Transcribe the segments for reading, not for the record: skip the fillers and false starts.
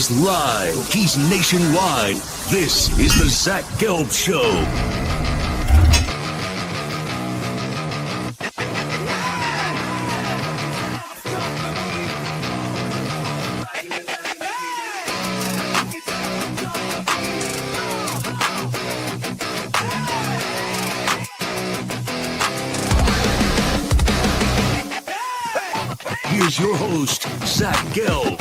He's live. He's nationwide. This is the Zach Gelb Show. Here's your host, Zach Gelb.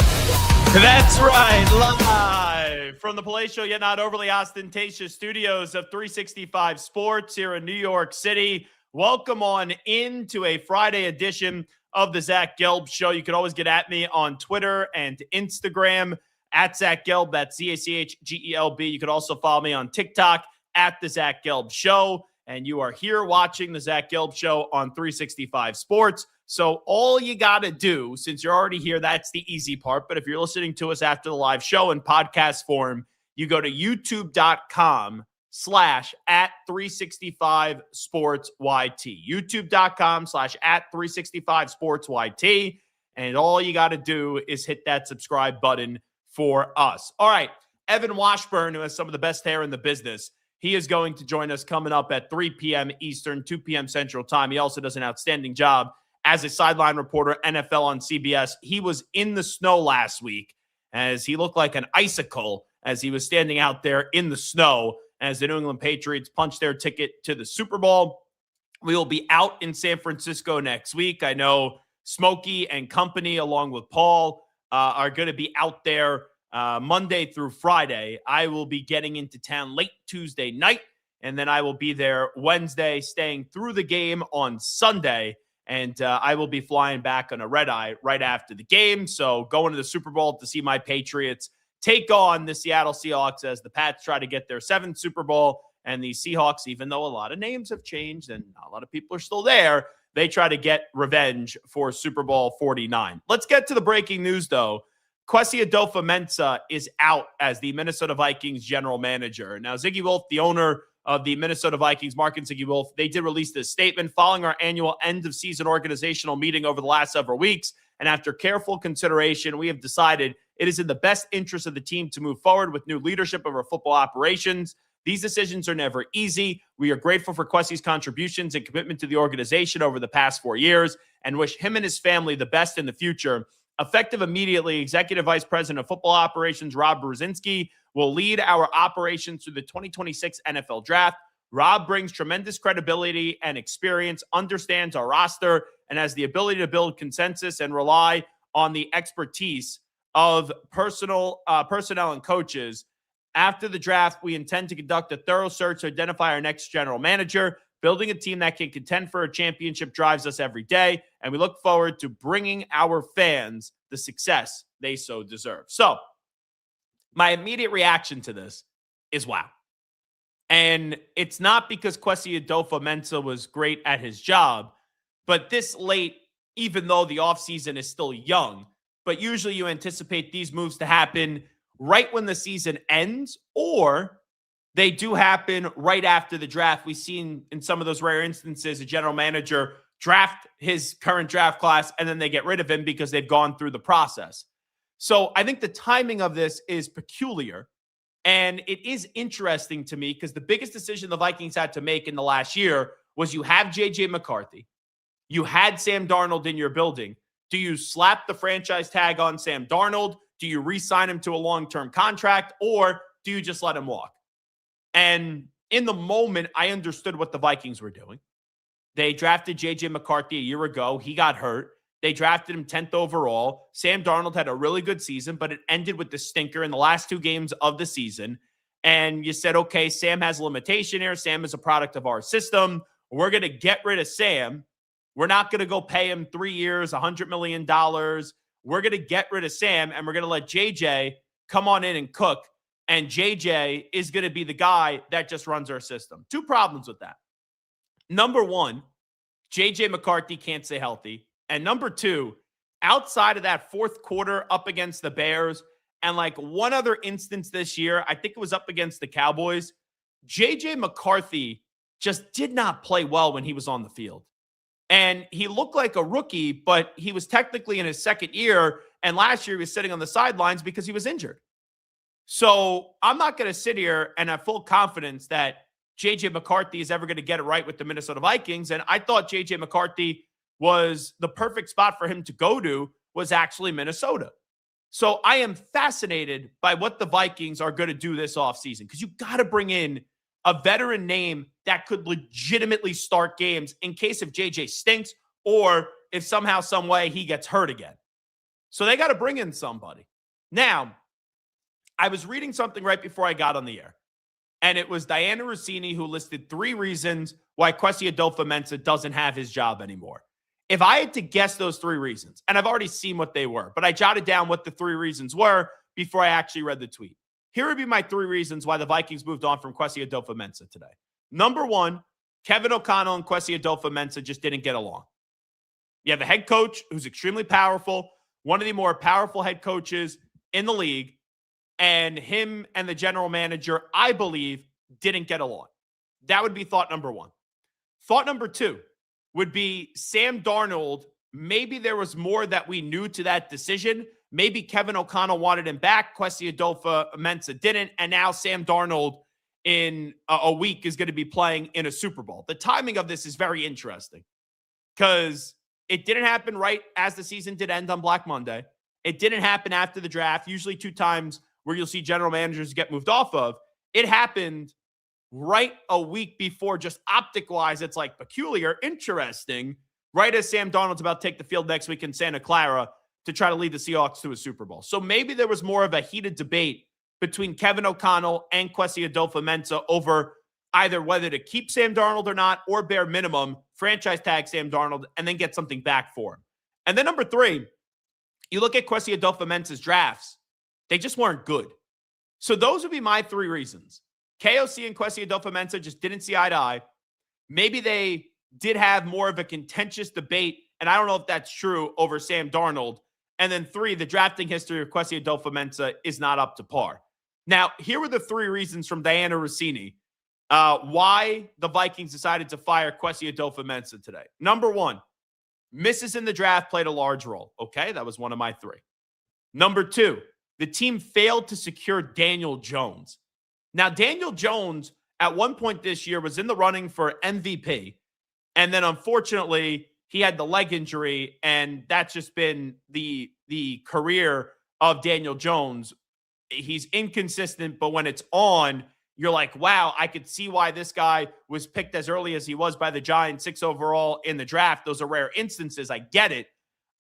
That's right, live from the Palatial yet not overly ostentatious studios of 365 Sports here in New York City. Welcome on into a Friday edition of the Zach Gelb Show. You can always get at me on Twitter and Instagram at Zach Gelb. That's ZACHGELB. You could also follow me on TikTok at the Zach Gelb Show. And you are here watching the Zach Gelb Show on 365 Sports. So all you got to do, since you're already here, that's the easy part. But if you're listening to us after the live show in podcast form, you go to youtube.com/@365sportsyt. youtube.com/@365sportsyt. And all you got to do is hit that subscribe button for us. All right. Evan Washburn, who has some of the best hair in the business, he is going to join us coming up at 3 p.m. Eastern, 2 p.m. Central Time. He also does an outstanding job as a sideline reporter, NFL on CBS. He was in the snow last week as he looked like an icicle as he was standing out there in the snow as the New England Patriots punched their ticket to the Super Bowl. We will be out in San Francisco next week. I know Smokey and company, along with Paul, are going to be out there Monday through Friday. I will be getting into town late Tuesday night, and then I will be there Wednesday, staying through the game on Sunday. And I will be flying back on a red-eye right after the game. So going to the Super Bowl to see my Patriots take on the Seattle Seahawks as the Pats try to get their 7th Super Bowl. And the Seahawks, even though a lot of names have changed and a lot of people are still there, they try to get revenge for Super Bowl 49. Let's get to the breaking news, though. Kwesi Adofo-Mensah is out as the Minnesota Vikings general manager. Now, Zygi Wilf, the owner of the Minnesota Vikings, Mark and Zygi Wilf, they did release this statement following our annual end-of-season organizational meeting over the last several weeks. And after careful consideration, we have decided it is in the best interest of the team to move forward with new leadership of our football operations. These decisions are never easy. We are grateful for Kwesi's contributions and commitment to the organization over the past 4 years and wish him and his family the best in the future. Effective immediately, Executive Vice President of Football Operations, Rob Brzezinski, will lead our operations through the 2026 NFL Draft. Rob brings tremendous credibility and experience, understands our roster, and has the ability to build consensus and rely on the expertise of personnel and coaches. After the draft, we intend to conduct a thorough search to identify our next general manager. Building a team that can contend for a championship drives us every day, and we look forward to bringing our fans the success they so deserve. So, my immediate reaction to this is wow. And it's not because Kwesi Adofo-Mensah was great at his job, but this late, even though the offseason is still young, but usually you anticipate these moves to happen right when the season ends, or they do happen right after the draft. We've seen in some of those rare instances a general manager draft his current draft class and then they get rid of him because they've gone through the process. So I think the timing of this is peculiar, and it is interesting to me because the biggest decision the Vikings had to make in the last year was you have J.J. McCarthy. You had Sam Darnold in your building. Do you slap the franchise tag on Sam Darnold? Do you re-sign him to a long-term contract, or do you just let him walk? And in the moment, I understood what the Vikings were doing. They drafted J.J. McCarthy a year ago. He got hurt. They drafted him 10th overall. Sam Darnold had a really good season, but it ended with the stinker in the last 2 games of the season. And you said, okay, Sam has a limitation here. Sam is a product of our system. We're going to get rid of Sam. We're not going to go pay him 3 years, $100 million. We're going to get rid of Sam, and we're going to let JJ come on in and cook. And JJ is going to be the guy that just runs our system. 2 problems with that. Number 1, JJ McCarthy can't stay healthy. And number 2, outside of that 4th quarter up against the Bears and like one other instance this year, I think it was up against the Cowboys, JJ McCarthy just did not play well when he was on the field. And he looked like a rookie, but he was technically in his 2nd year. And last year he was sitting on the sidelines because he was injured. So I'm not going to sit here and have full confidence that J.J. McCarthy is ever going to get it right with the Minnesota Vikings. And I thought J.J. McCarthy was the perfect spot for him to go to was actually Minnesota. So I am fascinated by what the Vikings are going to do this offseason because you got to bring in a veteran name that could legitimately start games in case if JJ stinks or if somehow, some way he gets hurt again. So they got to bring in somebody. Now, I was reading something right before I got on the air, and it was Diana Rossini who listed 3 reasons why Kwesi Adolfo-Mensah doesn't have his job anymore. If I had to guess those 3 reasons, and I've already seen what they were, but I jotted down what the 3 reasons were before I actually read the tweet. Here would be my 3 reasons why the Vikings moved on from Kwesi Adolfo-Mensah today. Number 1, Kevin O'Connell and Kwesi Adolfo-Mensah just didn't get along. You have a head coach who's extremely powerful, one of the more powerful head coaches in the league, and him and the general manager, I believe, didn't get along. That would be thought number 1. Thought number 2 would be Sam Darnold. Maybe there was more that we knew to that decision. Maybe Kevin O'Connell wanted him back. Kwesi Adolfo-Mensah didn't. And now Sam Darnold in a week is going to be playing in a Super Bowl. The timing of this is very interesting because it didn't happen right as the season did end on Black Monday. It didn't happen after the draft, usually 2 times where you'll see general managers get moved off of. It happened right a week before, just optic-wise, it's like peculiar, interesting, right as Sam Darnold's about to take the field next week in Santa Clara to try to lead the Seahawks to a Super Bowl. So maybe there was more of a heated debate between Kevin O'Connell and Kwesi Adolfo-Mensah over either whether to keep Sam Darnold or not, or bare minimum, franchise tag Sam Darnold and then get something back for him. And then number 3, you look at Kwesi Adolfo-Mensah's drafts, they just weren't good. So those would be my 3 reasons. KOC and Kwesi Adolfo-Mensah just didn't see eye to eye. Maybe they did have more of a contentious debate, and I don't know if that's true, over Sam Darnold. And then 3, the drafting history of Kwesi Adolfo-Mensah is not up to par. Now, here were the 3 reasons from Diana Rossini why the Vikings decided to fire Kwesi Adolfo-Mensah today. Number 1, misses in the draft played a large role. Okay, that was one of my 3. Number 2, the team failed to secure Daniel Jones. Now, Daniel Jones, at one point this year, was in the running for MVP. And then, unfortunately, he had the leg injury, and that's just been the career of Daniel Jones. He's inconsistent, but when it's on, you're like, wow, I could see why this guy was picked as early as he was by the Giants, 6 overall in the draft. Those are rare instances. I get it.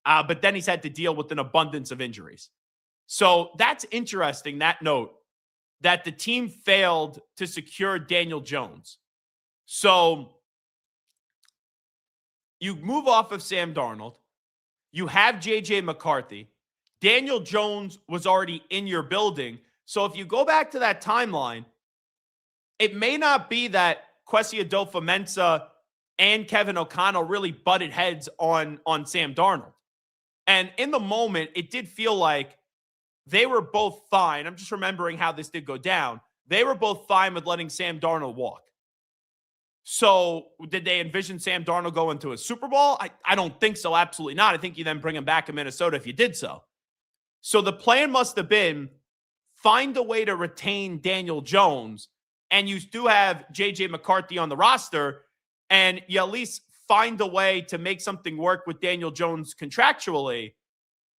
But then he's had to deal with an abundance of injuries. So that's interesting, that note, that the team failed to secure Daniel Jones. So you move off of Sam Darnold. You have J.J. McCarthy. Daniel Jones was already in your building. So if you go back to that timeline, it may not be that Kwesi Adolfo-Mensah and Kevin O'Connell really butted heads on Sam Darnold. And in the moment, it did feel like they were both fine. I'm just remembering how this did go down. They were both fine with letting Sam Darnold walk. So did they envision Sam Darnold going to a Super Bowl? I don't think so. Absolutely not. I think you then bring him back in Minnesota if you did so. So the plan must have been find a way to retain Daniel Jones, and you do have J.J. McCarthy on the roster, and you at least find a way to make something work with Daniel Jones contractually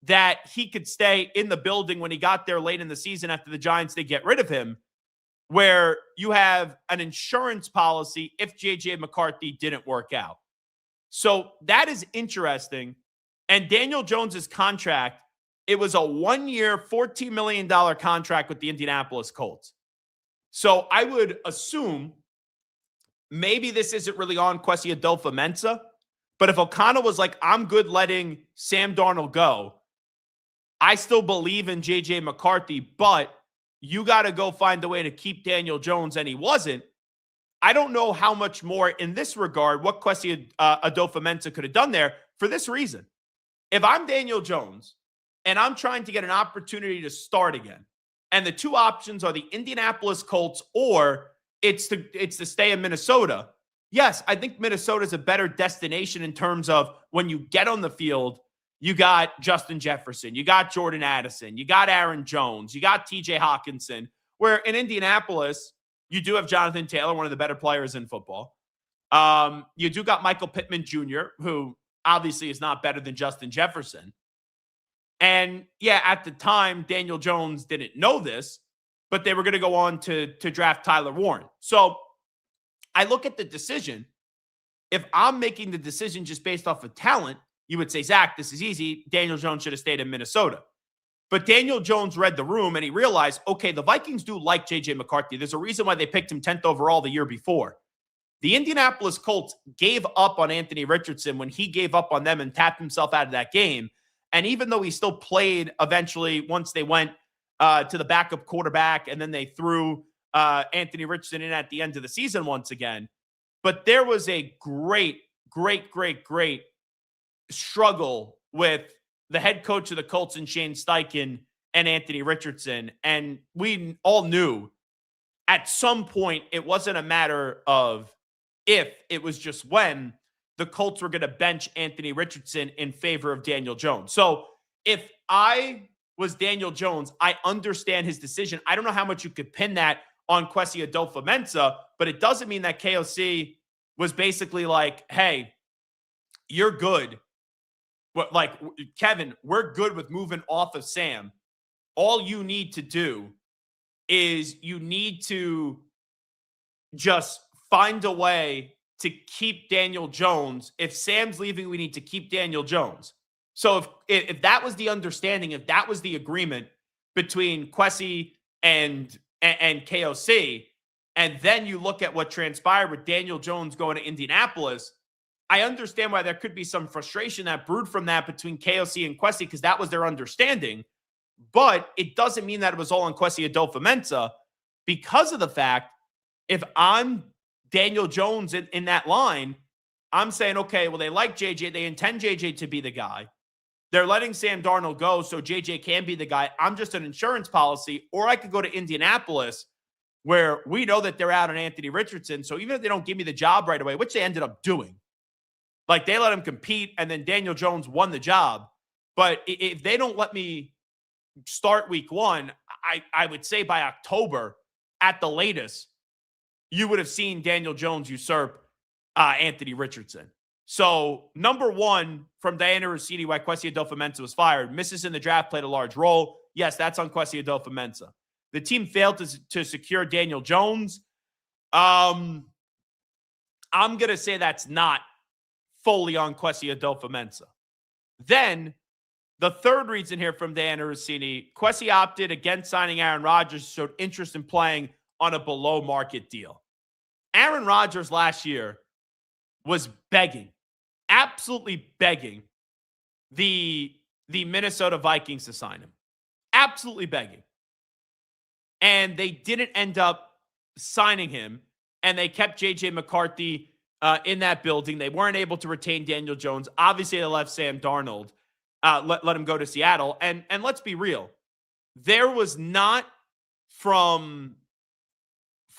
that he could stay in the building when he got there late in the season after the Giants, they get rid of him, where you have an insurance policy if J.J. McCarthy didn't work out. So that is interesting. And Daniel Jones's contract, it was a 1-year, $14 million contract with the Indianapolis Colts. So I would assume maybe this isn't really on Kwesi Adolfo-Mensah, but if O'Connell was like, I'm good letting Sam Darnold go, I still believe in J.J. McCarthy, but you got to go find a way to keep Daniel Jones, and he wasn't. I don't know how much more in this regard, what Kwesi Adolfo-Mensah could have done there for this reason. If I'm Daniel Jones and I'm trying to get an opportunity to start again, and the 2 options are the Indianapolis Colts or it's to stay in Minnesota, yes, I think Minnesota is a better destination in terms of when you get on the field, You got Justin Jefferson. You got Jordan Addison. You got Aaron Jones. You got TJ Hawkinson. Where in Indianapolis, you do have Jonathan Taylor, one of the better players in football. You do got Michael Pittman Jr., who obviously is not better than Justin Jefferson. And yeah, at the time, Daniel Jones didn't know this, but they were going to go on to draft Tyler Warren. So I look at the decision. If I'm making the decision just based off of talent, you would say, Zach, this is easy. Daniel Jones should have stayed in Minnesota. But Daniel Jones read the room and he realized, okay, the Vikings do like J.J. McCarthy. There's a reason why they picked him 10th overall the year before. The Indianapolis Colts gave up on Anthony Richardson when he gave up on them and tapped himself out of that game. And even though he still played eventually once they went to the backup quarterback and then they threw Anthony Richardson in at the end of the season once again, but there was a great struggle with the head coach of the Colts and Shane Steichen and Anthony Richardson. And we all knew at some point it wasn't a matter of if, it was just when the Colts were going to bench Anthony Richardson in favor of Daniel Jones. So if I was Daniel Jones, I understand his decision. I don't know how much you could pin that on Kwesi Adolfo-Mensah, but it doesn't mean that KOC was basically like, hey, you're good. But like, Kevin, we're good with moving off of Sam. All you need to do is you need to just find a way to keep Daniel Jones. If Sam's leaving, we need to keep Daniel Jones. So if that was the understanding, if that was the agreement between Kwesi and KOC, and then you look at what transpired with Daniel Jones going to Indianapolis, I understand why there could be some frustration that brewed from that between KOC and Kwesi because that was their understanding. But it doesn't mean that it was all on Kwesi Adolfo-Mensah because of the fact, if I'm Daniel Jones in that line, I'm saying, okay, well, they like JJ. They intend JJ to be the guy. They're letting Sam Darnold go so JJ can be the guy. I'm just an insurance policy. Or I could go to Indianapolis where we know that they're out on Anthony Richardson. So even if they don't give me the job right away, which they ended up doing, like they let him compete and then Daniel Jones won the job. But if they don't let me start week one, I would say by October at the latest, you would have seen Daniel Jones usurp Anthony Richardson. So number one from Diana Rossini, why Kwesi Adolfo-Mensah was fired. Misses in the draft played a large role. Yes, that's on Kwesi Adolfo-Mensah. The team failed to secure Daniel Jones. I'm going to say that's not fully on Kwesi Adolfo-Mensah. Then the third reason here from Diana Rossini, Kwesi opted against signing Aaron Rodgers, showed interest in playing on a below market deal. Aaron Rodgers last year was begging, absolutely begging the Minnesota Vikings to sign him. Absolutely begging. And they didn't end up signing him, and they kept J.J. McCarthy in that building. They weren't able to retain Daniel Jones. Obviously, they left Sam Darnold, let him go to Seattle. And let's be real. There was not from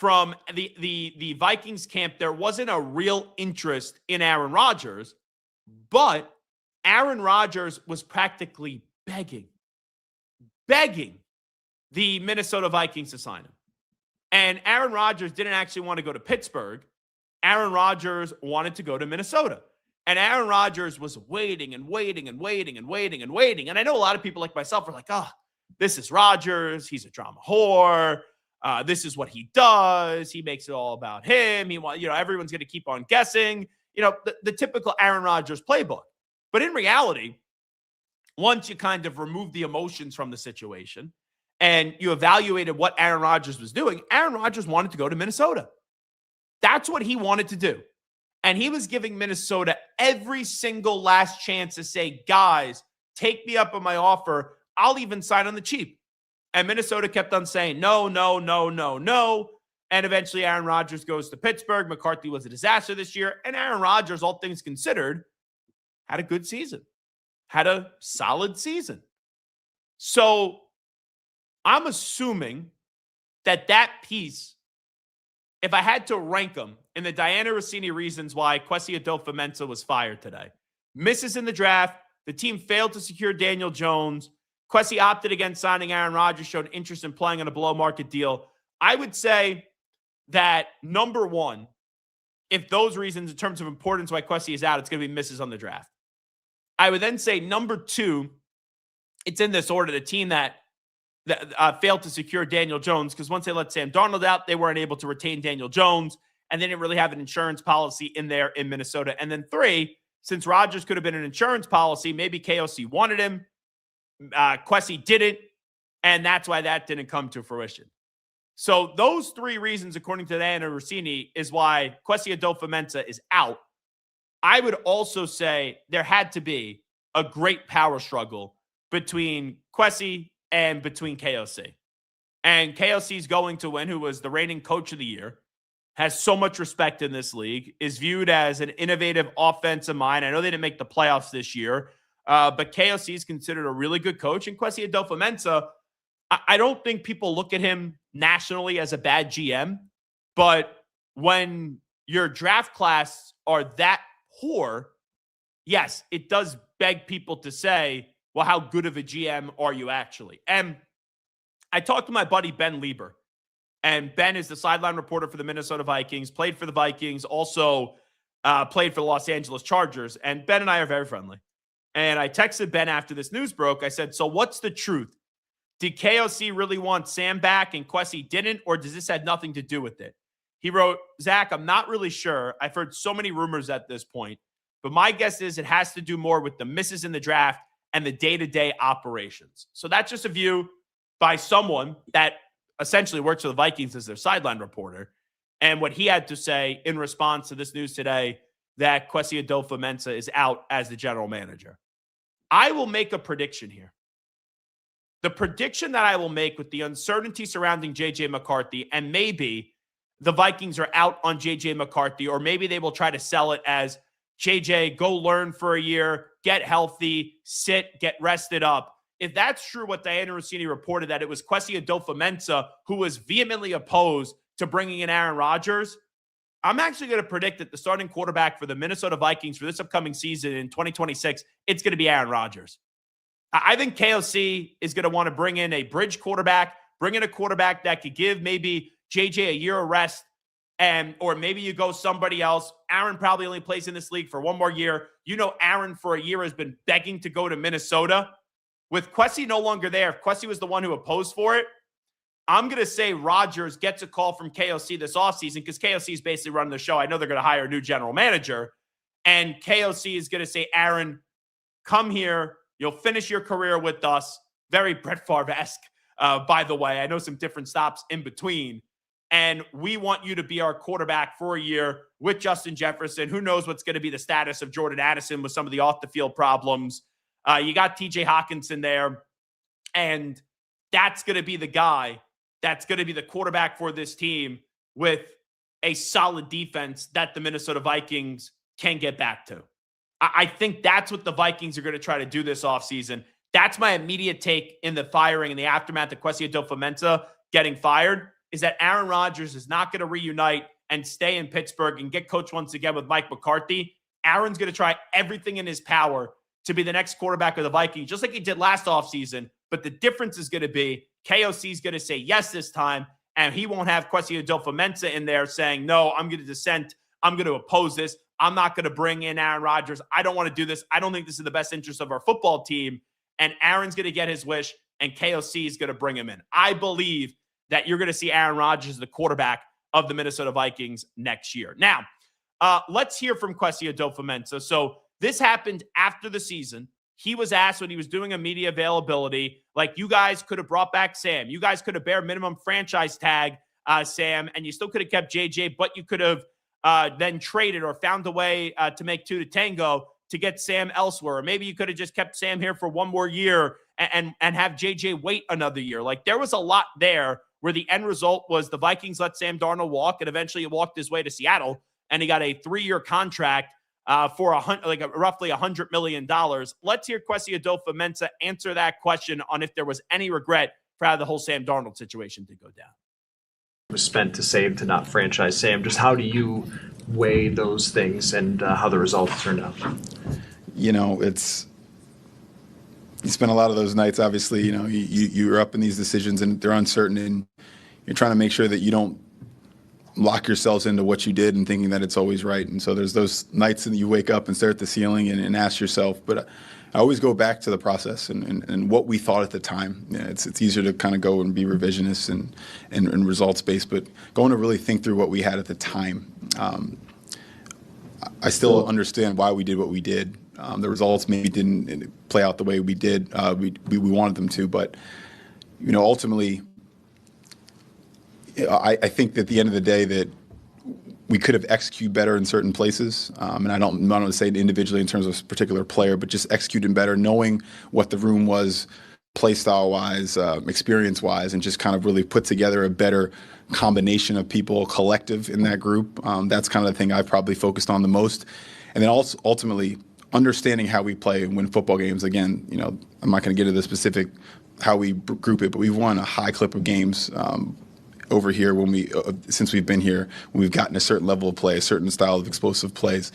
the Vikings camp, there wasn't a real interest in Aaron Rodgers, but Aaron Rodgers was practically begging the Minnesota Vikings to sign him. And Aaron Rodgers didn't actually want to go to Pittsburgh. Aaron Rodgers wanted to go to Minnesota. And Aaron Rodgers was waiting. And I know a lot of people like myself are like, oh, this is Rodgers. He's a drama whore. This is what he does. He makes it all about him. Everyone's going to keep on guessing. The typical Aaron Rodgers playbook. But in reality, once you kind of remove the emotions from the situation and you evaluated what Aaron Rodgers was doing, Aaron Rodgers wanted to go to Minnesota. That's what he wanted to do. And he was giving Minnesota every single last chance to say, guys, take me up on my offer. I'll even sign on the cheap. And Minnesota kept on saying, no. And eventually Aaron Rodgers goes to Pittsburgh. McCarthy was a disaster this year. And Aaron Rodgers, all things considered, had a good season. Had a solid season. So I'm assuming that piece, if I had to rank them in the Diana Rossini reasons why Kwesi Adolfo-Mensah was fired today, misses in the draft, The team failed to secure Daniel Jones. Kwesi opted against signing Aaron Rodgers, showed interest in playing on a below-market deal. I would say that, number one, if those reasons in terms of importance why Kwesi is out, it's going to be misses on the draft. I would then say, number two, it's in this order, the team that failed to secure Daniel Jones, because once they let Sam Darnold out, they weren't able to retain Daniel Jones, and they didn't really have an insurance policy in there in Minnesota. And then three, since Rodgers could have been an insurance policy, maybe KOC wanted him, Kwesi didn't, and that's why that didn't come to fruition. So those three reasons, according to Diana Rossini, is why Kwesi Adofo-Mensah is out. I would also say there had to be a great power struggle between Kwesi and between KOC. And KOC's going to win, who was the reigning coach of the year, has so much respect in this league, is viewed as an innovative offensive mind. I know they didn't make the playoffs this year, but KOC is considered a really good coach. And Kwesi Adofo-Mensah, I don't think people look at him nationally as a bad GM, but when your draft class are that poor, yes, it does beg people to say, well, how good of a GM are you actually? And I talked to my buddy Ben Lieber, and Ben is the sideline reporter for the Minnesota Vikings, played for the Vikings, also played for the Los Angeles Chargers, and Ben and I are very friendly. And I texted Ben after this news broke. I said, so what's the truth? Did KOC really want Sam back and Kwesi didn't, or does this have nothing to do with it? He wrote, Zach, I'm not really sure. I've heard so many rumors at this point, but my guess is it has to do more with the misses in the draft and the day-to-day operations. So that's just a view by someone that essentially works for the Vikings as their sideline reporter, and what he had to say in response to this news today that Kwesi Adofo-Mensah is out as the general manager. I will make a prediction here. The prediction that I will make with the uncertainty surrounding J.J. McCarthy, and maybe the Vikings are out on J.J. McCarthy, or maybe they will try to sell it as J.J., go learn for a year, get healthy, sit, get rested up. If that's true, what Diana Rossini reported, that it was Kwesi Adofo-Mensah who was vehemently opposed to bringing in Aaron Rodgers, I'm actually going to predict that the starting quarterback for the Minnesota Vikings for this upcoming season in 2026, it's going to be Aaron Rodgers. I think KOC is going to want to bring in a bridge quarterback, bring in a quarterback that could give maybe JJ a year of rest, or maybe you go somebody else. Aaron probably only plays in this league for one more year. You know, Aaron for a year has been begging to go to Minnesota. With Kwesi no longer there, if Kwesi was the one who opposed for it, I'm going to say Rodgers gets a call from KOC this offseason, because KOC is basically running the show. I know they're going to hire a new general manager, and KOC is going to say, Aaron, come here. You'll finish your career with us. Very Brett Favre-esque, by the way. I know some different stops in between. And we want you to be our quarterback for a year with Justin Jefferson. Who knows what's going to be the status of Jordan Addison with some of the off-the-field problems. You got TJ Hawkinson there. And that's going to be the guy that's going to be the quarterback for this team with a solid defense that the Minnesota Vikings can get back to. I think that's what the Vikings are going to try to do this offseason. That's my immediate take in the firing in the aftermath of Kwesi Adofo-Mensah getting fired, is that Aaron Rodgers is not going to reunite and stay in Pittsburgh and get coached once again with Mike McCarthy. Aaron's going to try everything in his power to be the next quarterback of the Vikings, just like he did last offseason. But the difference is going to be KOC is going to say yes this time, and he won't have Kwesi Adofo-Mensah in there saying, no, I'm going to dissent. I'm going to oppose this. I'm not going to bring in Aaron Rodgers. I don't want to do this. I don't think this is the best interest of our football team. And Aaron's going to get his wish, and KOC is going to bring him in. I believe that you're going to see Aaron Rodgers, the quarterback of the Minnesota Vikings next year. Now, let's hear from Kwesi Adofo-Mensah. So this happened after the season. He was asked when he was doing a media availability, like, you guys could have brought back Sam. You guys could have bare minimum franchise tag Sam, and you still could have kept JJ, but you could have then traded or found a way to make two to tango to get Sam elsewhere. Or maybe you could have just kept Sam here for one more year and have JJ wait another year. Like, there was a lot there where the end result was the Vikings let Sam Darnold walk, and eventually he walked his way to Seattle, and he got a 3-year contract for roughly $100 million. Let's hear Kwesi Adofo-Mensah answer that question on if there was any regret for how the whole Sam Darnold situation did go down. Was spent to save to not franchise Sam. Just how do you weigh those things and how the results turned out? You know, it's you spend a lot of those nights, obviously, you're up in these decisions and they're uncertain, and you're trying to make sure that you don't lock yourselves into what you did and thinking that it's always right. And so there's those nights that you wake up and stare at the ceiling and ask yourself, but I always go back to the process and what we thought at the time. Yeah, it's easier to kind of go and be revisionist and results based, but going to really think through what we had at the time. I still understand why we did what we did. The results maybe didn't play out the way we did. We wanted them to, but ultimately, I think that at the end of the day that we could have executed better in certain places. And I don't want to say it individually in terms of a particular player, but just executing better, knowing what the room was, play style wise, experience wise, and just kind of really put together a better combination of people, collective in that group. That's kind of the thing I probably focused on the most. And then also ultimately understanding how we play and win football games. Again, I'm not going to get into the specific how we group it, but we've won a high clip of games over here since we've been here, when we've gotten a certain level of play, a certain style of explosive plays.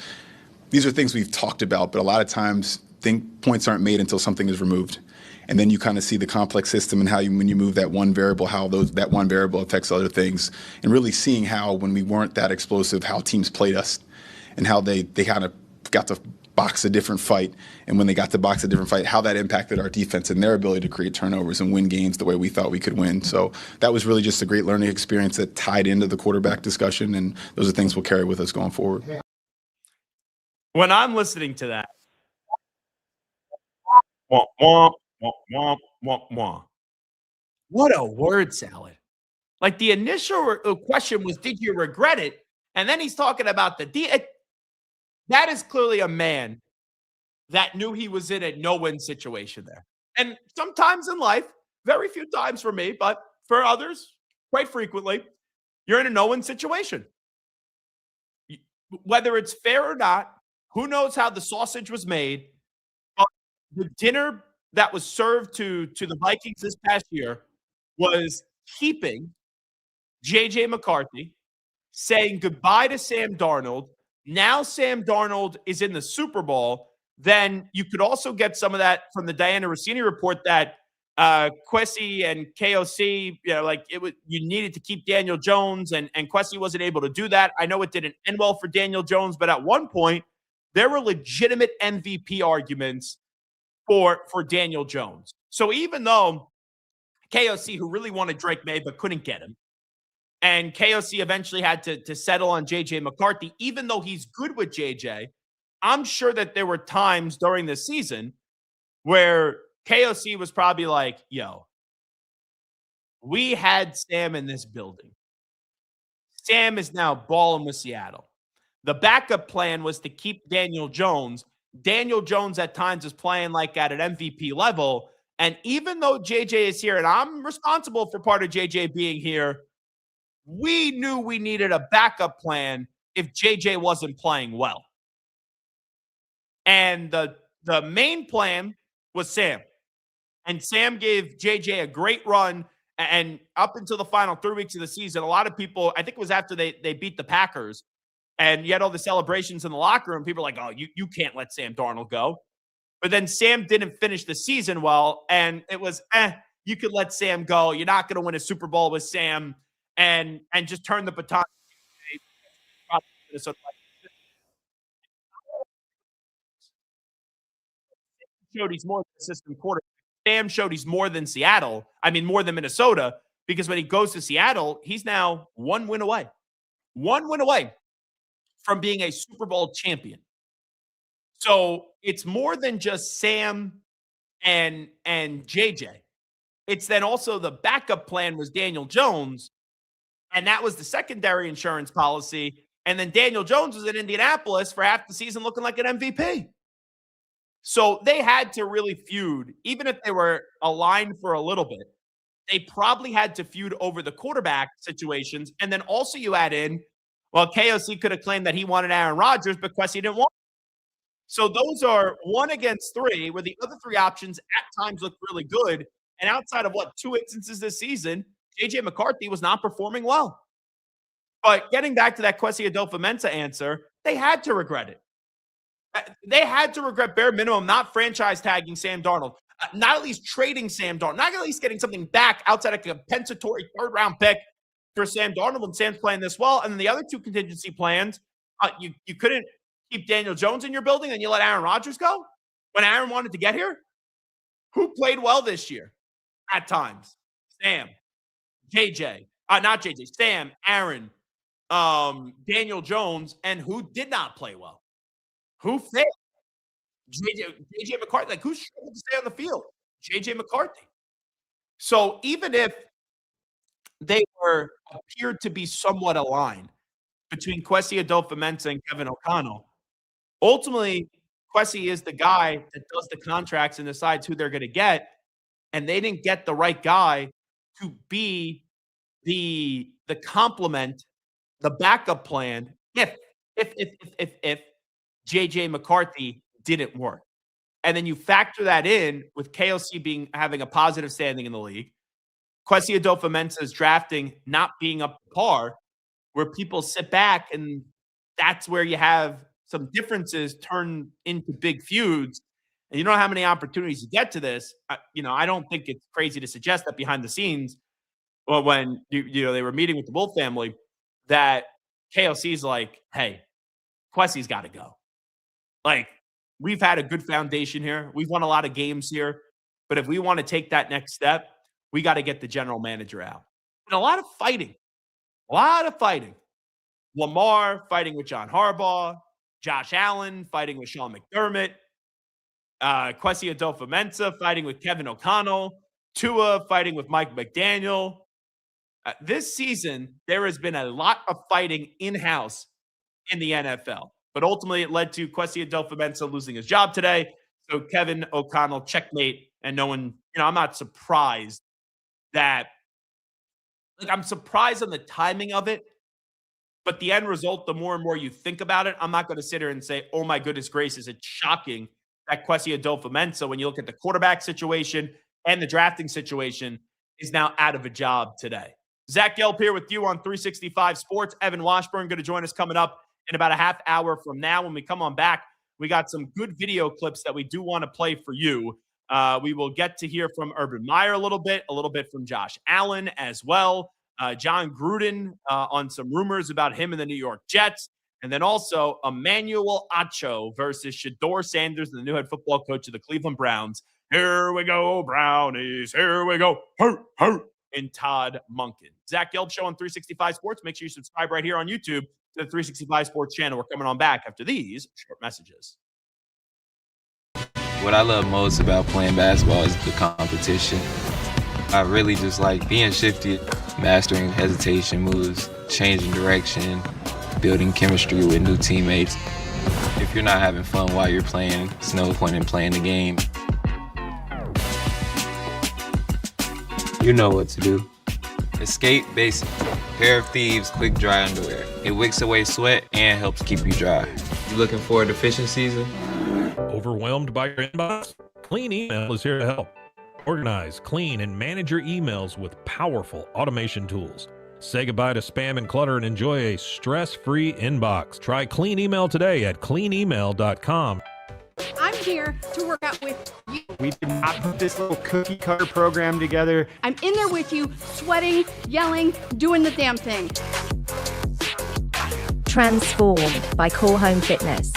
These are things we've talked about, but a lot of times points aren't made until something is removed. And then you kind of see the complex system and how when you move that one variable, how that one variable affects other things, and really seeing how when we weren't that explosive, how teams played us and how they kind of got to box a different fight. And when they got to box a different fight, how that impacted our defense and their ability to create turnovers and win games the way we thought we could win. So that was really just a great learning experience that tied into the quarterback discussion. And those are things we'll carry with us going forward. When I'm listening to that, wah, wah, wah, wah, wah, wah. What a word salad. Like the initial question was, did you regret it? And then he's talking about that is clearly a man that knew he was in a no-win situation there. And sometimes in life, very few times for me, but for others, quite frequently, you're in a no-win situation. Whether it's fair or not, who knows how the sausage was made, but the dinner that was served to the Vikings this past year was keeping J.J. McCarthy, saying goodbye to Sam Darnold. Now Sam Darnold is in the Super Bowl. Then you could also get some of that from the Diana Rossini report that Kwesi and KOC, you needed to keep Daniel Jones, and Kwesi wasn't able to do that. I know it didn't end well for Daniel Jones, but at one point there were legitimate MVP arguments for Daniel Jones. So even though KOC, who really wanted Drake May but couldn't get him, and KOC eventually had to settle on J.J. McCarthy, even though he's good with J.J., I'm sure that there were times during the season where KOC was probably like, yo, we had Sam in this building. Sam is now balling with Seattle. The backup plan was to keep Daniel Jones. Daniel Jones at times is playing like at an MVP level. And even though JJ is here, and I'm responsible for part of JJ being here, we knew we needed a backup plan if JJ wasn't playing well. And the main plan was Sam. And Sam gave JJ a great run. And up until the final 3 weeks of the season, a lot of people, I think it was after they beat the Packers, and you had all the celebrations in the locker room. People were like, oh, you can't let Sam Darnold go. But then Sam didn't finish the season well, and it was, you could let Sam go. You're not going to win a Super Bowl with Sam, and just turn the baton. Showed he's more than a system quarterback. Sam showed he's more than Seattle. I mean, more than Minnesota, because when he goes to Seattle, he's now one win away from being a Super Bowl champion. So it's more than just Sam and JJ. It's then also the backup plan was Daniel Jones, and that was the secondary insurance policy. And then Daniel Jones was in Indianapolis for half the season looking like an MVP. So they had to really feud, even if they were aligned for a little bit. They probably had to feud over the quarterback situations. And then also you add in, well, KOC could have claimed that he wanted Aaron Rodgers, but Kwesi didn't want him. So those are 1 against 3, where the other 3 options at times looked really good. And outside of 2 instances this season, J.J. McCarthy was not performing well. But getting back to that Kwesi Adolfo-Mensah answer, they had to regret it. They had to regret bare minimum not franchise tagging Sam Darnold. not at least trading Sam Darnold, not at least getting something back outside of a compensatory third-round pick for Sam Darnold when Sam's playing this well. And then the other two contingency plans, you couldn't keep Daniel Jones in your building and you let Aaron Rodgers go when Aaron wanted to get here? Who played well this year at times? Sam, JJ, not JJ, Sam, Aaron, Daniel Jones, and who did not play well? Who failed? JJ McCarthy. Like, who struggled to stay on the field? JJ McCarthy. So even if they appeared to be somewhat aligned between Kwesi Adolfo-Mensah and Kevin O'Connell, ultimately, Kwesi is the guy that does the contracts and decides who they're going to get, and they didn't get the right guy to be the complement, the backup plan if JJ McCarthy didn't work. And then you factor that in with KOC having a positive standing in the league, Kwesi Adolfo-Mensah's drafting not being up to par, where people sit back and that's where you have some differences turn into big feuds. And you don't know how many opportunities you get to this. I don't think it's crazy to suggest that behind the scenes, well, when they were meeting with the Wolf family, that KOC's like, hey, Kwesi's got to go. Like, we've had a good foundation here. We've won a lot of games here. But if we want to take that next step, we got to get the general manager out. And a lot of fighting. Lamar fighting with John Harbaugh. Josh Allen fighting with Sean McDermott. Kwesi Adolfo-Mensah fighting with Kevin O'Connell. Tua fighting with Mike McDaniel. This season, there has been a lot of fighting in-house in the NFL. But ultimately, it led to Kwesi Adolfo-Mensah losing his job today. So Kevin O'Connell, checkmate. And no one, I'm not surprised that, I'm surprised on the timing of it. But the end result, the more and more you think about it, I'm not going to sit here and say, oh my goodness gracious, it's shocking that Kwesi Adolfo-Mensah, when you look at the quarterback situation and the drafting situation, is now out of a job today. Zach Gelb here with you on 365 Sports. Evan Washburn going to join us coming up in about a half hour from now. When we come on back, we got some good video clips that we do want to play for you. We will get to hear from Urban Meyer a little bit from Josh Allen as well. John Gruden on some rumors about him and the New York Jets. And then also Emmanuel Acho versus Shedeur Sanders, the new head football coach of the Cleveland Browns. Here we go, Brownies. Here we go. And Todd Monken. Zach Gelb Show on 365 Sports. Make sure you subscribe right here on YouTube to the 365 Sports channel. We're coming on back after these short messages. What I love most about playing basketball is the competition. I really just like being shifty, mastering hesitation moves, changing direction, building chemistry with new teammates. If you're not having fun while you're playing, it's no point in playing the game. You know what to do. Escape Basic. Pair of Thieves quick dry underwear. It wicks away sweat and helps keep you dry. You looking forward to fishing season? Overwhelmed by your inbox? Clean Email is here to help. Organize, clean, and manage your emails with powerful automation tools. Say goodbye to spam and clutter and enjoy a stress-free inbox. Try Clean Email today at cleanemail.com. I'm here to work out with you. We did not put this little cookie cutter program together. I'm in there with you, sweating, yelling, doing the damn thing. Transform by Core Home Fitness.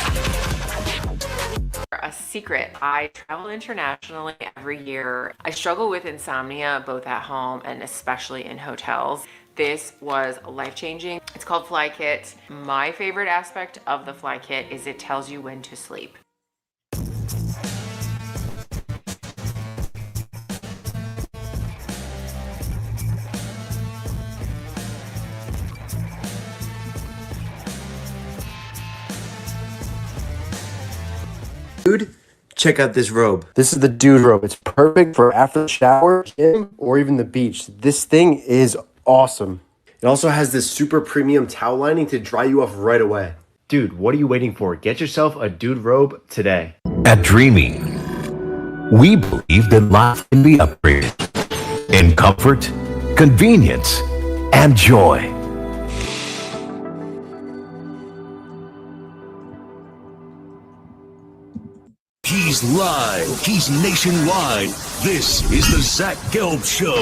A secret. I travel internationally every year. I struggle with insomnia both at home and especially in hotels. This was life-changing. It's called Fly Kit. My favorite aspect of the Fly Kit is it tells you when to sleep. Dude, check out this robe. This is the dude robe. It's perfect for after the shower, gym, or even the beach. This thing is awesome. It also has this super premium towel lining to dry you off right away. Dude, what are you waiting for? Get yourself a dude robe today. At Dreamy, we believe that life can be upgraded in comfort, convenience, and joy. He's live. He's nationwide. This is the Zach Gelb Show.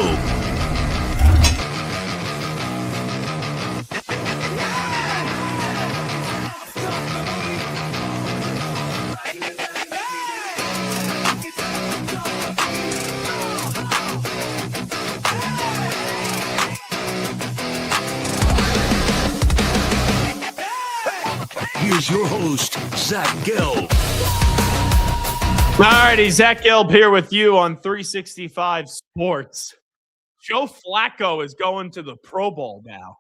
Here's your host, Zach Gelb. All righty, Zach Gelb here with you on 365 Sports. Joe Flacco is going to the Pro Bowl now.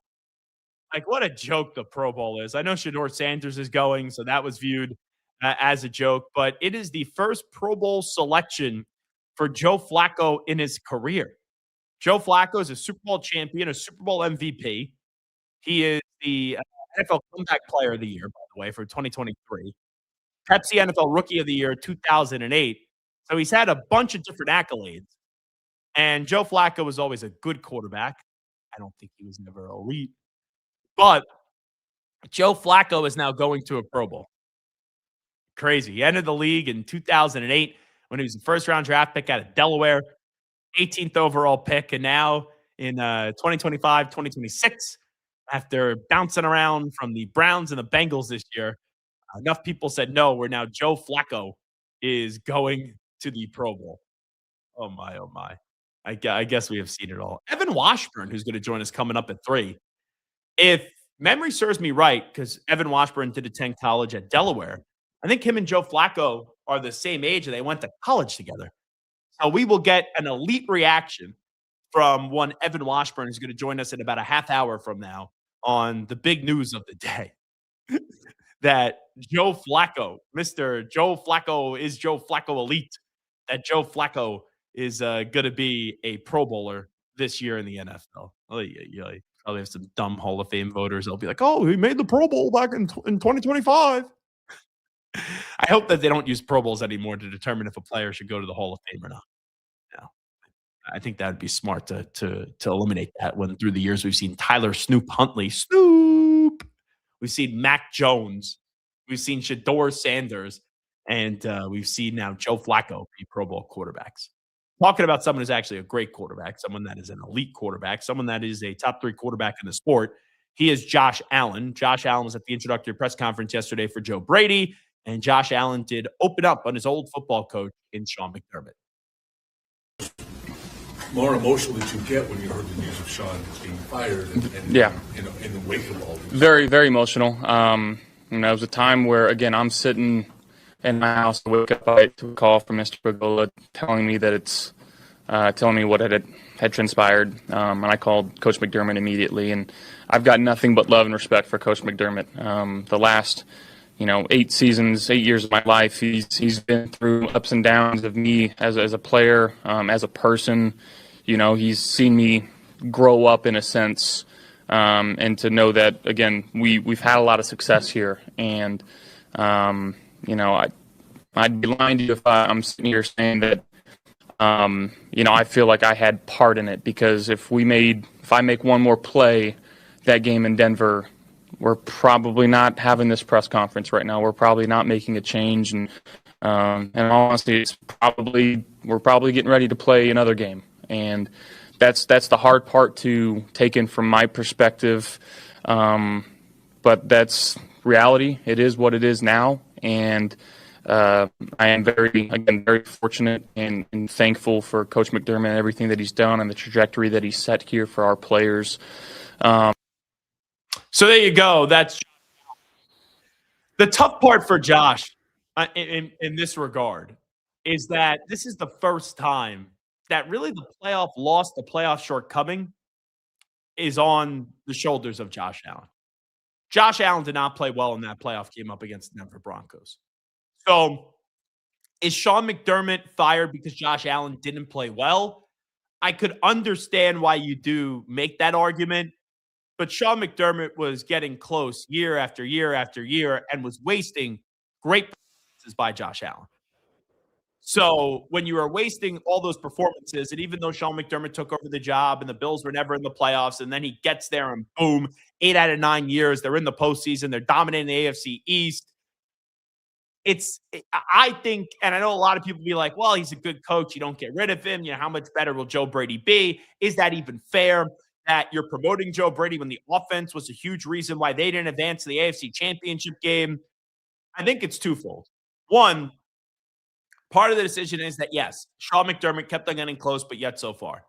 Like, what a joke the Pro Bowl is. I know Shedeur Sanders is going, so that was viewed as a joke, but it is the first Pro Bowl selection for Joe Flacco in his career. Joe Flacco is a Super Bowl champion, a Super Bowl MVP. He is the NFL Comeback Player of the Year, by the way, for 2023. Pepsi NFL Rookie of the Year, 2008. So he's had a bunch of different accolades. And Joe Flacco was always a good quarterback. I don't think he was never elite. But Joe Flacco is now going to a Pro Bowl. Crazy. He entered the league in 2008 when he was a first-round draft pick out of Delaware, 18th overall pick. And now in 2025, 2026, after bouncing around from the Browns and the Bengals this year, enough people said no, where now Joe Flacco is going to the Pro Bowl. Oh, my, oh, my. I guess we have seen it all. Evan Washburn, who's going to join us coming up at 3. If memory serves me right, because Evan Washburn did attend college at Delaware, I think him and Joe Flacco are the same age, and they went to college together. So we will get an elite reaction from one Evan Washburn, who's going to join us in about a half hour from now on the big news of the day. That Joe Flacco, Mr. Joe Flacco is Joe Flacco elite, that Joe Flacco is going to be a Pro Bowler this year in the NFL. Probably have some dumb Hall of Fame voters. They'll be like, oh, he made the Pro Bowl back in 2025. I hope that they don't use Pro Bowls anymore to determine if a player should go to the Hall of Fame or not. No. I think that would be smart to eliminate that when through the years we've seen Tyler Snoop Huntley. Snoop! We've seen Mac Jones. We've seen Shedeur Sanders. And we've seen now Joe Flacco be Pro Bowl quarterbacks. Talking about someone who's actually a great quarterback, someone that is an elite quarterback, someone that is a top 3 quarterback in the sport. He is Josh Allen. Josh Allen was at the introductory press conference yesterday for Joe Brady. And Josh Allen did open up on his old football coach in Sean McDermott. More emotional that you get when you heard the news of Sean being fired and yeah. In the wake of all this. Very, very emotional. It was a time where, again, I'm sitting in my house, I wake up, I get a call from Mr. Pagola telling me that it's telling me what had transpired. And I called Coach McDermott immediately, and I've got nothing but love and respect for Coach McDermott. The last 8 years of my life, he's been through ups and downs of me as a player, as a person. He's seen me grow up in a sense, and to know that, again, we've had a lot of success here. And, I'd be lying to you if I'm sitting here saying that, I feel like I had part in it, because if I make one more play that game in Denver, we're probably not having this press conference right now. We're probably not making a change, and honestly, we're probably getting ready to play another game, and that's the hard part to take in from my perspective. But that's reality. It is what it is now, and I am very fortunate and thankful for Coach McDermott and everything that he's done and the trajectory that he's set here for our players. So there you go. That's the tough part for Josh in this regard, is that this is the first time that really the playoff loss, the playoff shortcoming, is on the shoulders of Josh Allen. Josh Allen did not play well in that playoff game up against the Denver Broncos. So is Sean McDermott fired because Josh Allen didn't play well? I could understand why you do make that argument. But Sean McDermott was getting close year after year after year and was wasting great performances by Josh Allen. So when you are wasting all those performances, and even though Sean McDermott took over the job and the Bills were never in the playoffs, and then he gets there and boom, 8 out of 9 years, they're in the postseason, they're dominating the AFC East. I think, and I know a lot of people be like, well, he's a good coach. You don't get rid of him. How much better will Joe Brady be? Is that even fair that you're promoting Joe Brady when the offense was a huge reason why they didn't advance to the AFC Championship game? I think it's twofold. One, part of the decision is that, yes, Sean McDermott kept on getting close, but yet so far.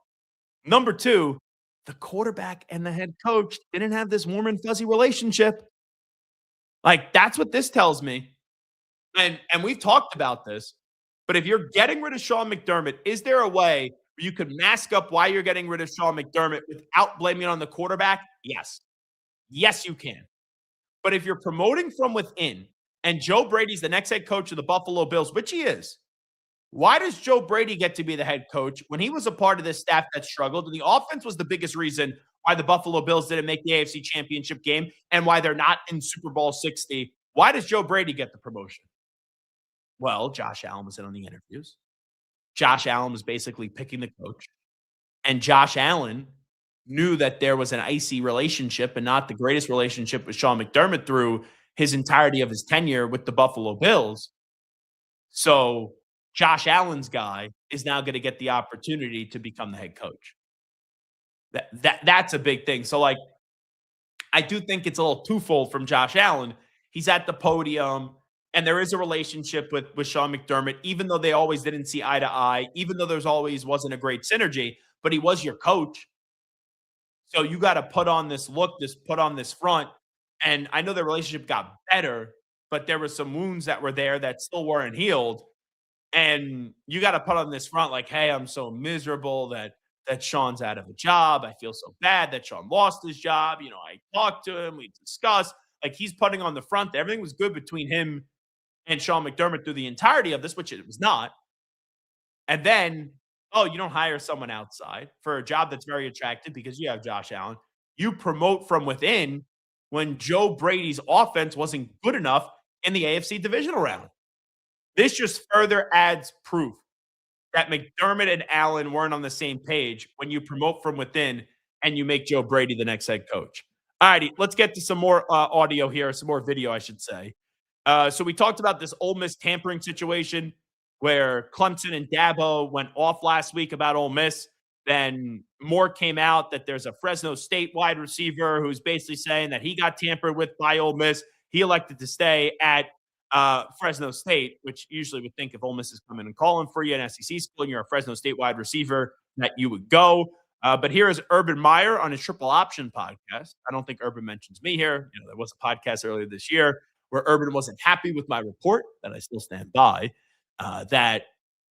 Number two, the quarterback and the head coach didn't have this warm and fuzzy relationship. Like, that's what this tells me. And we've talked about this, but if you're getting rid of Sean McDermott, is there a way where you could mask up why you're getting rid of Sean McDermott without blaming it on the quarterback? Yes. Yes, you can. But if you're promoting from within and Joe Brady's the next head coach of the Buffalo Bills, which he is, why does Joe Brady get to be the head coach when he was a part of this staff that struggled? And the offense was the biggest reason why the Buffalo Bills didn't make the AFC Championship game and why they're not in Super Bowl 60. Why does Joe Brady get the promotion? Well, Josh Allen was in on the interviews. Josh Allen was basically picking the coach. And Josh Allen knew that there was an icy relationship and not the greatest relationship with Sean McDermott through his entirety of his tenure with the Buffalo Bills. So Josh Allen's guy is now going to get the opportunity to become the head coach. That's a big thing. So, like, I do think it's a little twofold from Josh Allen. He's at the podium, and there is a relationship with Sean McDermott, even though they always didn't see eye to eye, even though there's always wasn't a great synergy, but he was your coach. So you got to put on this look, put on this front. And I know the relationship got better, but there were some wounds that were there that still weren't healed. And you got to put on this front like, hey, I'm so miserable that Sean's out of a job. I feel so bad that Sean lost his job. I talked to him. We discussed. Like, he's putting on the front that everything was good between him and Sean McDermott through the entirety of this, which it was not. And then, you don't hire someone outside for a job that's very attractive because you have Josh Allen. You promote from within when Joe Brady's offense wasn't good enough in the AFC divisional round. This just further adds proof that McDermott and Allen weren't on the same page when you promote from within and you make Joe Brady the next head coach. All righty, let's get to some more audio here, some more video, I should say. So we talked about this Ole Miss tampering situation where Clemson and Dabo went off last week about Ole Miss. Then more came out that there's a Fresno State wide receiver who's basically saying that he got tampered with by Ole Miss. He elected to stay at Fresno State, which usually would think if Ole Miss is coming and calling for you in SEC school and you're a Fresno State wide receiver, that you would go. But here is Urban Meyer on his Triple Option podcast. I don't think Urban mentions me here. There was a podcast earlier this year where Urban wasn't happy with my report that I still stand by, that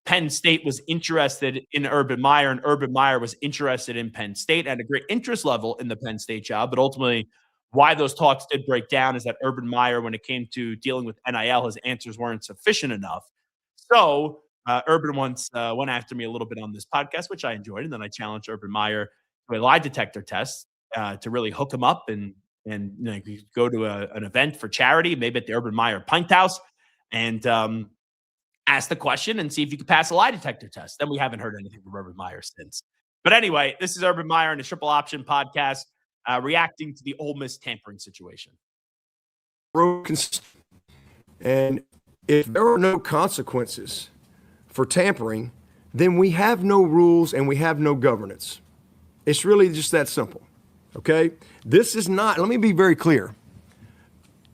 Penn State was interested in Urban Meyer and Urban Meyer was interested in Penn State at a great interest level in the Penn State job. But ultimately, why those talks did break down is that Urban Meyer, when it came to dealing with NIL, his answers weren't sufficient enough. So Urban once went after me a little bit on this podcast, which I enjoyed. And then I challenged Urban Meyer to a lie detector test to really hook him up and go to an event for charity, maybe at the Urban Meyer Pint House, and ask the question and see if you could pass a lie detector test. Then we haven't heard anything from Urban Meyer since. But anyway, this is Urban Meyer and the Triple Option podcast reacting to the Ole Miss tampering situation. And if there are no consequences for tampering, then we have no rules and we have no governance. It's really just that simple. Okay? This is not, let me be very clear.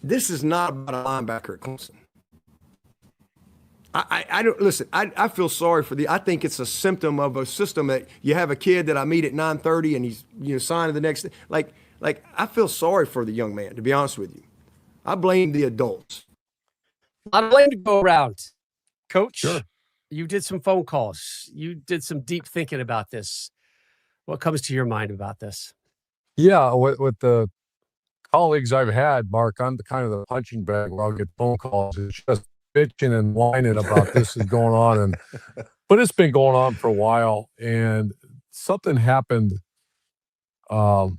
This is not about a linebacker at Clemson. I don't listen. I feel sorry for I think it's a symptom of a system that you have a kid that I meet at 9:30 and he's signing the next. Like I feel sorry for the young man, to be honest with you. I blame the adults. I blame to go around, Coach. Sure. You did some phone calls. You did some deep thinking about this. What comes to your mind about this? Yeah, with the colleagues I've had, Mark, I'm kind of the punching bag where I'll get phone calls. It's just bitching and whining about this is going on, but it's been going on for a while. And something happened the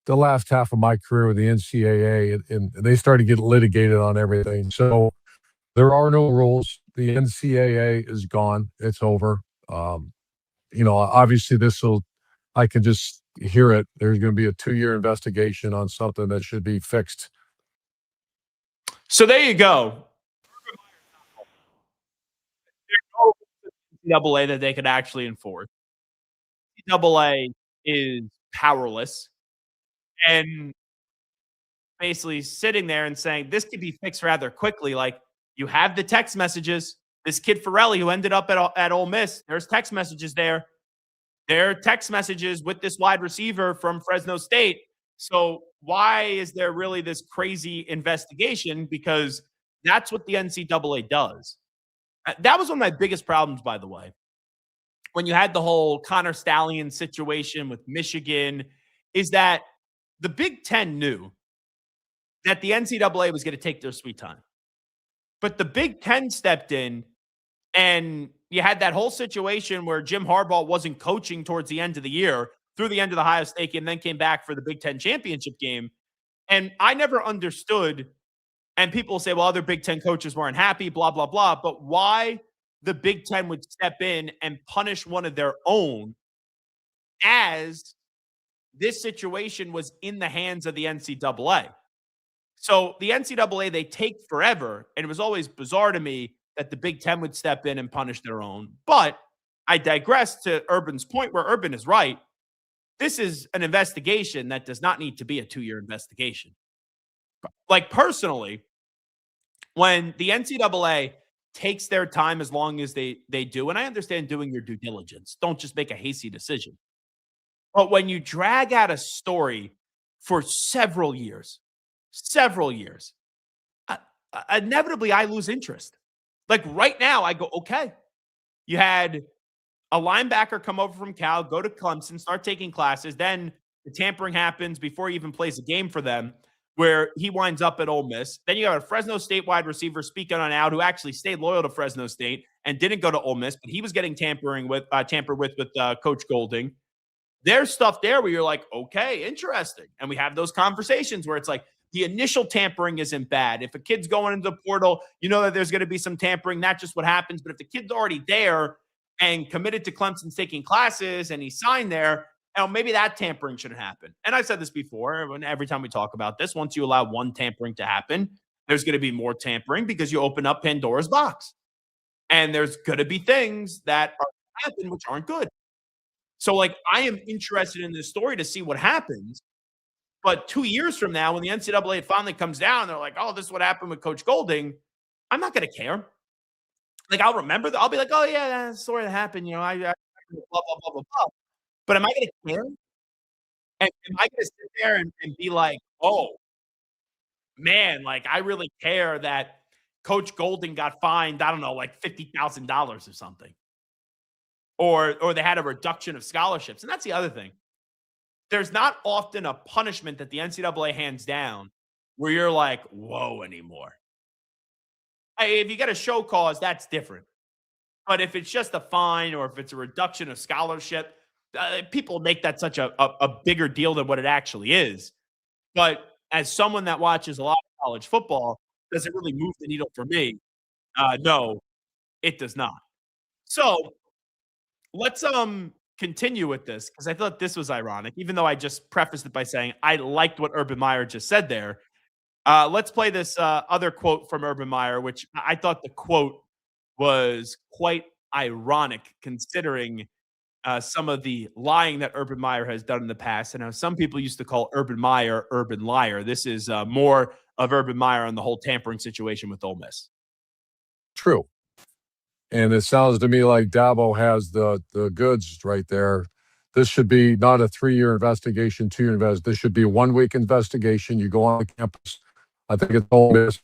last half of my career with the NCAA, and they started getting litigated on everything. So there are no rules. The NCAA is gone. It's over. Obviously I can just hear it. There's going to be a 2-year investigation on something that should be fixed. So there you go. NCAA that they could actually enforce. NCAA is powerless and basically sitting there and saying this could be fixed rather quickly. Like you have the text messages. This kid Farrelly who ended up at Ole Miss, there's text messages there. There are text messages with this wide receiver from Fresno State. So why is there really this crazy investigation? Because that's what the NCAA does. That was one of my biggest problems, by the way, when you had the whole Connor Stallion situation with Michigan, is that the Big Ten knew that the NCAA was going to take their sweet time. But the Big Ten stepped in, and you had that whole situation where Jim Harbaugh wasn't coaching towards the end of the year, through the end of the Ohio State game, and then came back for the Big Ten championship game. And I never understood, and people say, well, other Big Ten coaches weren't happy, blah, blah, blah. But why the Big Ten would step in and punish one of their own as this situation was in the hands of the NCAA. So the NCAA, they take forever. And it was always bizarre to me that the Big Ten would step in and punish their own. But I digress to Urban's point where Urban is right. This is an investigation that does not need to be a 2-year investigation. Like personally, when the NCAA takes their time as long as they do, and I understand doing your due diligence, don't just make a hasty decision. But when you drag out a story for several years, inevitably I lose interest. Like right now, I go, okay, you had a linebacker come over from Cal, go to Clemson, start taking classes. Then the tampering happens before he even plays a game for them, where he winds up at Ole Miss. Then you have a Fresno State wide receiver speaking on out who actually stayed loyal to Fresno State and didn't go to Ole Miss, but he was getting tampered with Coach Golding. There's stuff there where you're like, okay, interesting. And we have those conversations where it's like the initial tampering isn't bad. If a kid's going into the portal, you know that there's going to be some tampering, not just what happens. But if the kid's already there and committed to Clemson taking classes and he signed there, maybe that tampering shouldn't happen. And I've said this before, every time we talk about this, once you allow one tampering to happen, there's going to be more tampering because you open up Pandora's box. And there's going to be things that are happen which aren't good. So, like, I am interested in this story to see what happens. But 2 years from now, when the NCAA finally comes down, they're like, oh, this is what happened with Coach Golding. I'm not going to care. Like, I'll remember that. I'll be like, oh, yeah, that's the story that happened. You know, I blah, blah, blah, blah, blah. But am I going to care? And am I going to sit there and be like, oh, man, like, I really care that Coach Golding got fined, I don't know, like $50,000 or something. Or they had a reduction of scholarships. And that's the other thing. There's not often a punishment that the NCAA hands down where you're like, whoa, anymore. If you get a show cause, that's different. But if it's just a fine or if it's a reduction of scholarship, people make that such a bigger deal than what it actually is. But as someone that watches a lot of college football, does it really move the needle for me? No, it does not. So let's continue with this because I thought this was ironic, even though I just prefaced it by saying I liked what Urban Meyer just said there. Let's play this other quote from Urban Meyer, which I thought the quote was quite ironic considering some of the lying that Urban Meyer has done in the past. And how some people used to call Urban Meyer Urban Liar. This is more of Urban Meyer on the whole tampering situation with Ole Miss. True. And it sounds to me like Dabo has the goods right there. This should be not a 3-year investigation, 2-year investigation. This should be a 1-week investigation. You go on the campus. I think it's Ole Miss.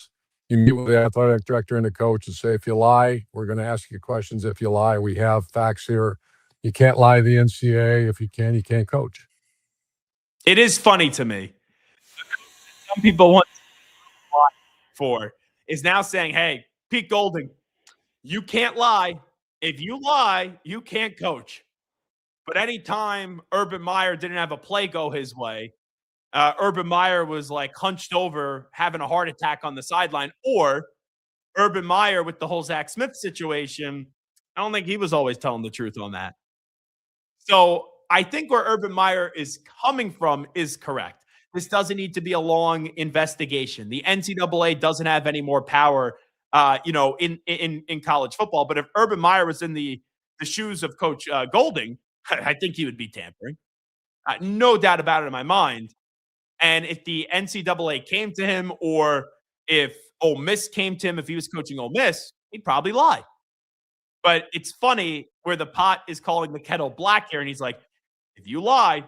You meet with the athletic director and the coach and say, if you lie, we're going to ask you questions. If you lie, we have facts here. You can't lie to the NCAA. If you can't coach. It is funny to me. Some people want for is now saying, hey, Pete Golding, you can't lie. If you lie, you can't coach. But anytime Urban Meyer didn't have a play go his way, Urban Meyer was like hunched over having a heart attack on the sideline, or Urban Meyer with the whole Zach Smith situation, I don't think he was always telling the truth on that. So I think where Urban Meyer is coming from is correct. This doesn't need to be a long investigation. The NCAA doesn't have any more power, in college football. But if Urban Meyer was in the the shoes of Coach Golding, I think he would be tampering. No doubt about it in my mind. And if the NCAA came to him, or if Ole Miss came to him, if he was coaching Ole Miss, he'd probably lie. But it's funny where the pot is calling the kettle black here, and he's like, if you lie,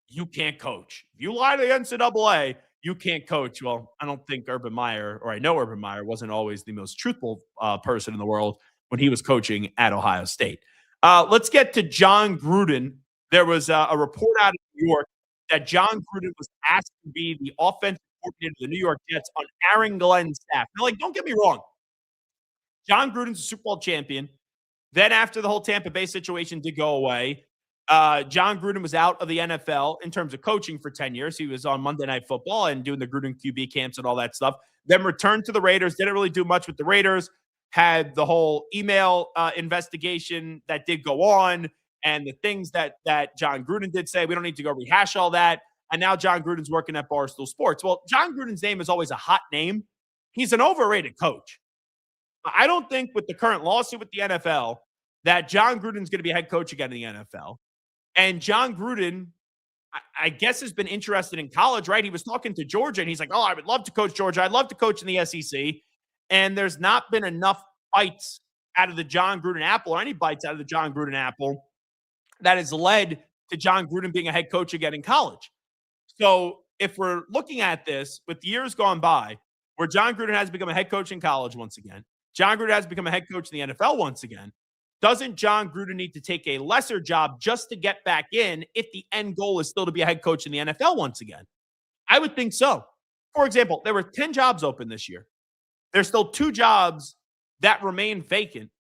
you can't coach. If you lie to the NCAA, you can't coach. Well, I don't think Urban Meyer, or I know Urban Meyer, wasn't always the most truthful person in the world when he was coaching at Ohio State. Let's get to John Gruden. There was a report out of New York that John Gruden was asked to be the offensive coordinator of the New York Jets on Aaron Glenn's staff. Now, like, don't get me wrong. John Gruden's a Super Bowl champion. Then after the whole Tampa Bay situation did go away, John Gruden was out of the NFL in terms of coaching for 10 years. He was on Monday Night Football and doing the Gruden QB camps and all that stuff. Then returned to the Raiders. Didn't really do much with the Raiders. Had the whole email investigation that did go on, and the things that John Gruden did say. We don't need to go rehash all that. And now John Gruden's working at Barstool Sports. Well, John Gruden's name is always a hot name. He's an overrated coach. I don't think with the current lawsuit with the NFL that John Gruden's going to be a head coach again in the NFL. And John Gruden, I guess, has been interested in college, right? He was talking to Georgia, and he's like, oh, I would love to coach Georgia. I'd love to coach in the SEC. And there's not been enough bites out of the John Gruden apple, or any bites out of the John Gruden apple, that has led to John Gruden being a head coach again in college. So if we're looking at this with years gone by, where John Gruden has become a head coach in college once again, John Gruden has become a head coach in the NFL once again, doesn't John Gruden need to take a lesser job just to get back in if the end goal is still to be a head coach in the NFL once again? I would think so. For example, there were 10 jobs open this year. There's still 2 jobs that remain vacant.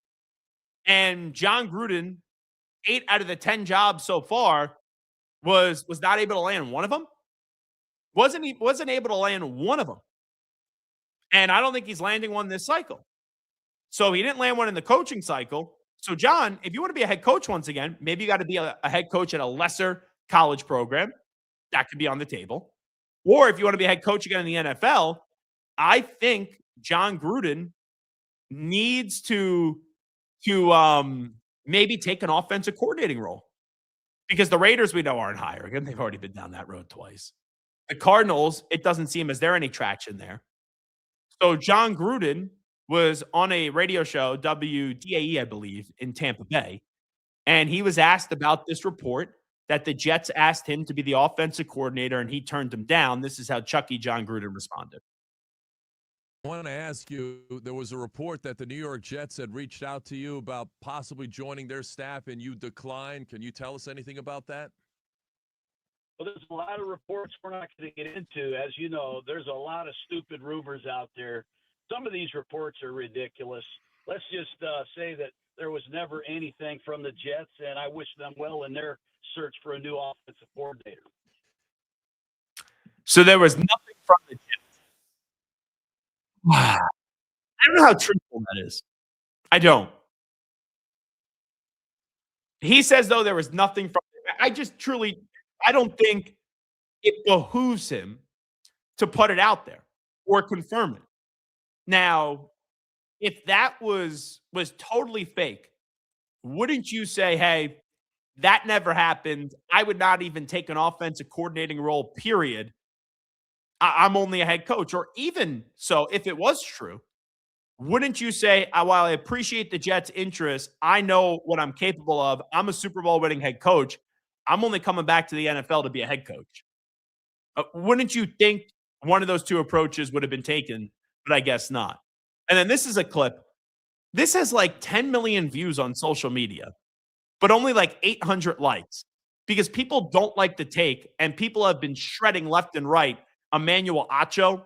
And John Gruden, 8 out of the 10 jobs so far, was not able to land one of them. Wasn't able to land one of them. And I don't think he's landing one this cycle. So he didn't land one in the coaching cycle. So, John, if you want to be a head coach once again, maybe you got to be a head coach at a lesser college program. That could be on the table. Or if you want to be a head coach again in the NFL, I think John Gruden needs to maybe take an offensive coordinating role. Because the Raiders, we know, aren't hiring him. They've already been down that road twice. The Cardinals, it doesn't seem as there any traction there. So John Gruden was on a radio show, WDAE, I believe, in Tampa Bay. And he was asked about this report that the Jets asked him to be the offensive coordinator, and he turned them down. This is how Chucky John Gruden responded. I want to ask you, there was a report that the New York Jets had reached out to you about possibly joining their staff, and you declined. Can you tell us anything about that? Well, there's a lot of reports we're not going to get into. As you know, there's a lot of stupid rumors out there. Some of these reports are ridiculous. Let's just say that there was never anything from the Jets, and I wish them well in their search for a new offensive coordinator. So there was nothing from the Jets. I don't know how truthful that is. I don't. He says, though, there was nothing from I don't think it behooves him to put it out there or confirm it. Now, if that was totally fake, wouldn't you say, hey, that never happened? I would not even take an offensive coordinating role, period. I'm only a head coach. Or even so, if it was true, wouldn't you say, while I appreciate the Jets' interest, I know what I'm capable of. I'm a Super Bowl winning head coach. I'm only coming back to the NFL to be a head coach. Wouldn't you think one of those two approaches would have been taken? But I guess not. And then this is a clip. This has like 10 million views on social media, but only like 800 likes because people don't like the take, and people have been shredding left and right Emmanuel Acho,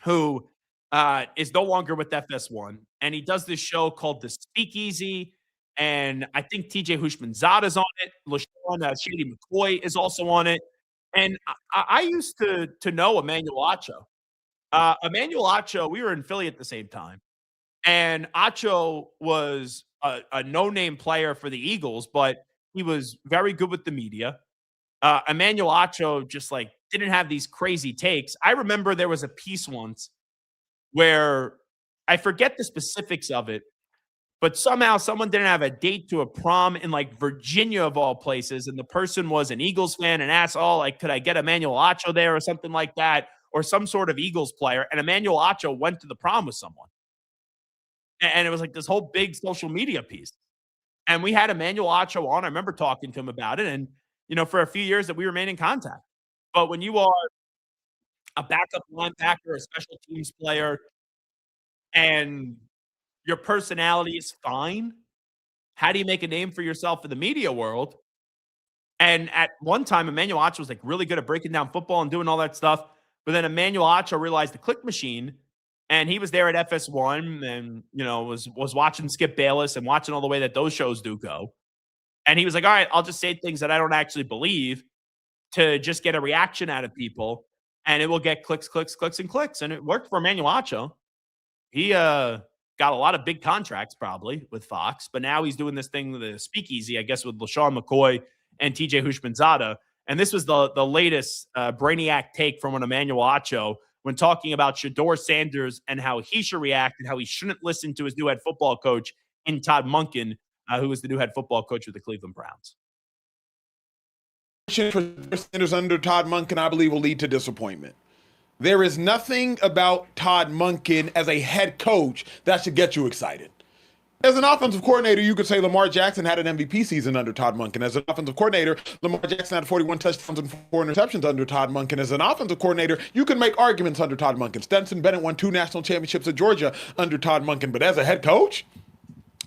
who is no longer with FS1, and he does this show called The Speakeasy, and I think TJ Hushmanzada is on it. LaShawn Shady McCoy is also on it. And I used to know Emmanuel Acho. Emmanuel Acho, we were in Philly at the same time. And Acho was a no-name player for the Eagles, but he was very good with the media. Emmanuel Acho just like didn't have these crazy takes. I remember there was a piece once where I forget the specifics of it, But somehow someone didn't have a date to a prom in like Virginia of all places, and the person was an Eagles fan and asked, "Oh, like, could I get Emmanuel Acho there or something like that, or some sort of Eagles player?" And Emmanuel Acho went to the prom with someone, and it was like this whole big social media piece. And we had Emmanuel Acho on. I remember talking to him about it, and for a few years that we remained in contact. But when you are a backup linebacker, a special teams player, and your personality is fine, how do you make a name for yourself in the media world? And at one time, Emmanuel Acho was like really good at breaking down football and doing all that stuff. But then Emmanuel Acho realized the click machine, and he was there at FS1 and was watching Skip Bayless and watching all the way that those shows do go. And he was like, all right, I'll just say things that I don't actually believe to just get a reaction out of people, and it will get clicks, clicks, clicks, and clicks. And it worked for Emmanuel Acho. He got a lot of big contracts probably with Fox, but now he's doing this thing with the speakeasy, I guess, with LaShawn McCoy and TJ Hushmanzada. And this was the latest brainiac take from an Emmanuel Acho when talking about Shedeur Sanders and how he should react and how he shouldn't listen to his new head football coach in Todd Monken, who is the new head football coach with the Cleveland Browns. For Sanders under Todd Monken, I believe, will lead to disappointment. There is nothing about Todd Monken as a head coach that should get you excited. As an offensive coordinator, you could say Lamar Jackson had an MVP season under Todd Monken. As an offensive coordinator, Lamar Jackson had 41 touchdowns and 4 interceptions under Todd Monken. As an offensive coordinator, you can make arguments under Todd Monken. Stetson Bennett won 2 national championships at Georgia under Todd Monken. But as a head coach,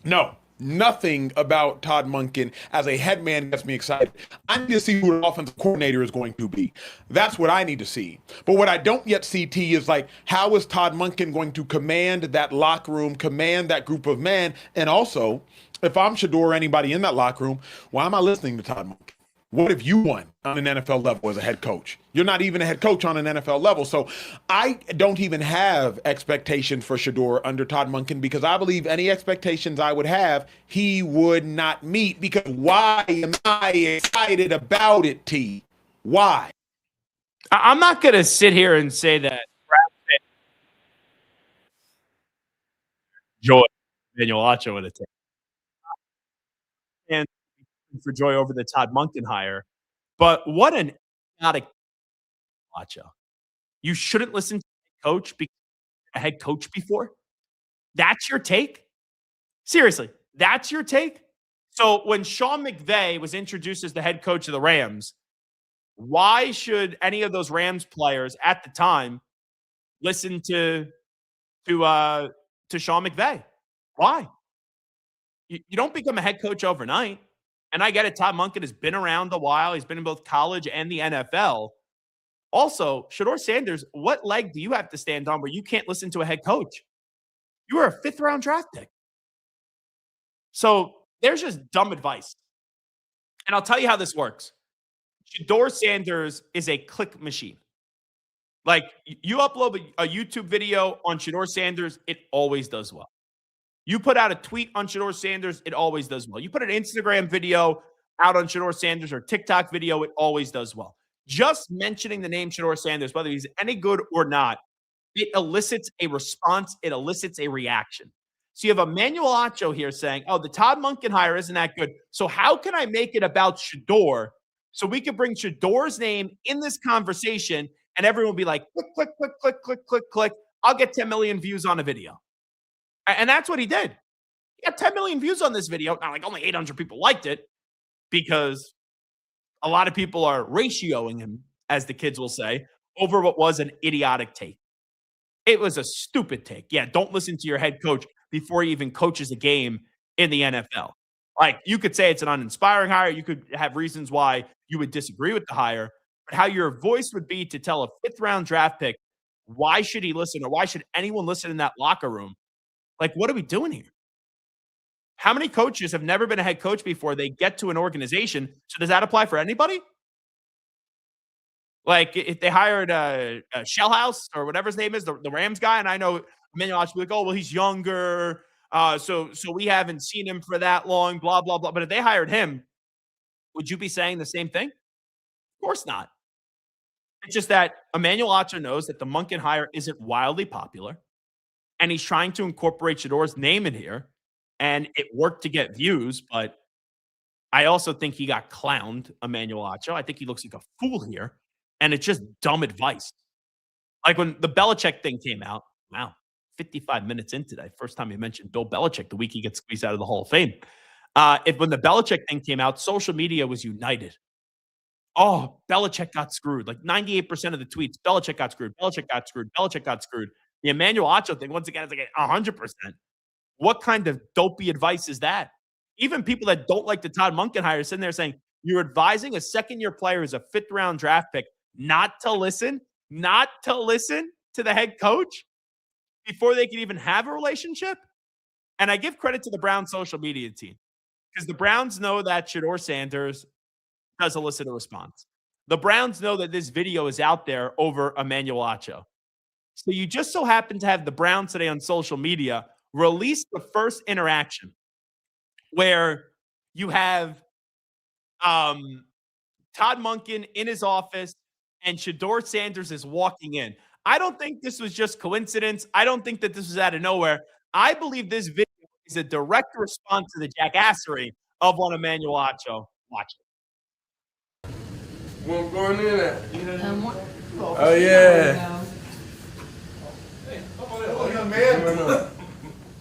no. Nothing about Todd Monken as a head man gets me excited. I need to see who the offensive coordinator is going to be. That's what I need to see. But what I don't yet see, T, is like, how is Todd Monken going to command that locker room, command that group of men? And also, if I'm Shedeur or anybody in that locker room, why am I listening to Todd Monken? What have you won on an NFL level as a head coach? You're not even a head coach on an NFL level. So I don't even have expectations for Shedeur under Todd Monken, because I believe any expectations I would have, he would not meet. Because why am I excited about it, T? Why? I'm not going to sit here and say that Joy Emmanuel Acho would have taken. And for joy over the Todd Monken hire. But what an idiotic Acho. You shouldn't listen to a head coach before. That's your take? Seriously, that's your take? So when Sean McVay was introduced as the head coach of the Rams, why should any of those Rams players at the time listen to Sean McVay? Why? You don't become a head coach overnight. And I get it, Todd Monken has been around a while. He's been in both college and the NFL. Also, Shedeur Sanders, what leg do you have to stand on where you can't listen to a head coach? You are a 5th-round draft pick. So there's just dumb advice. And I'll tell you how this works. Shedeur Sanders is a click machine. Like, you upload a YouTube video on Shedeur Sanders, it always does well. You put out a tweet on Shedeur Sanders, it always does well. You put an Instagram video out on Shedeur Sanders or TikTok video, it always does well. Just mentioning the name Shedeur Sanders, whether he's any good or not, it elicits a response. It elicits a reaction. So you have Emmanuel Acho here saying, oh, the Todd Monken hire isn't that good. So how can I make it about Shedeur so we can bring Shedeur's name in this conversation and everyone will be like, click, click, click, click, click, click, click. I'll get 10 million views on a video. And that's what he did. He got 10 million views on this video. Not like only 800 people liked it, because a lot of people are ratioing him, as the kids will say, over what was an idiotic take. It was a stupid take. Yeah, don't listen to your head coach before he even coaches a game in the NFL. Like, you could say it's an uninspiring hire. You could have reasons why you would disagree with the hire, but how your voice would be to tell a 5th-round draft pick, why should he listen, or why should anyone listen in that locker room? Like, what are we doing here? How many coaches have never been a head coach before they get to an organization? So does that apply for anybody? Like, if they hired a Shellhouse or whatever his name is, the Rams guy, and I know Emmanuel Acho will be like, oh, well, he's younger, so we haven't seen him for that long, blah, blah, blah. But if they hired him, would you be saying the same thing? Of course not. It's just that Emmanuel Acho knows that the Monken hire isn't wildly popular, and he's trying to incorporate Shedeur's name in here. and it worked to get views, but I also think he got clowned, Emmanuel Acho. I think he looks like a fool here, and it's just dumb advice. Like when the Belichick thing came out, wow, 55 minutes in today. First time he mentioned Bill Belichick the week he gets squeezed out of the Hall of Fame. When the Belichick thing came out, social media was united. Oh, Belichick got screwed. Like 98% of the tweets, Belichick got screwed. Belichick got screwed. Belichick got screwed. The Emmanuel Acho thing, once again, is like 100%. What kind of dopey advice is that? Even people that don't like the Todd Monken hire are sitting there saying, you're advising a second-year player who's a fifth-round draft pick not to listen to the head coach before they can even have a relationship? And I give credit to the Browns social media team because the Browns know that Shedeur Sanders does elicit a response. The Browns know that this video is out there over Emmanuel Acho. So you just so happen to have the Browns today on social media release the first interaction where you have Todd Monken in his office and Shedeur Sanders is walking in. I don't think this was just coincidence. I don't think that this was out of nowhere. I believe this video is a direct response to the jackassery of one Emmanuel Acho. Watch it. What's going in at? Oh, yeah. Hello, young man. What's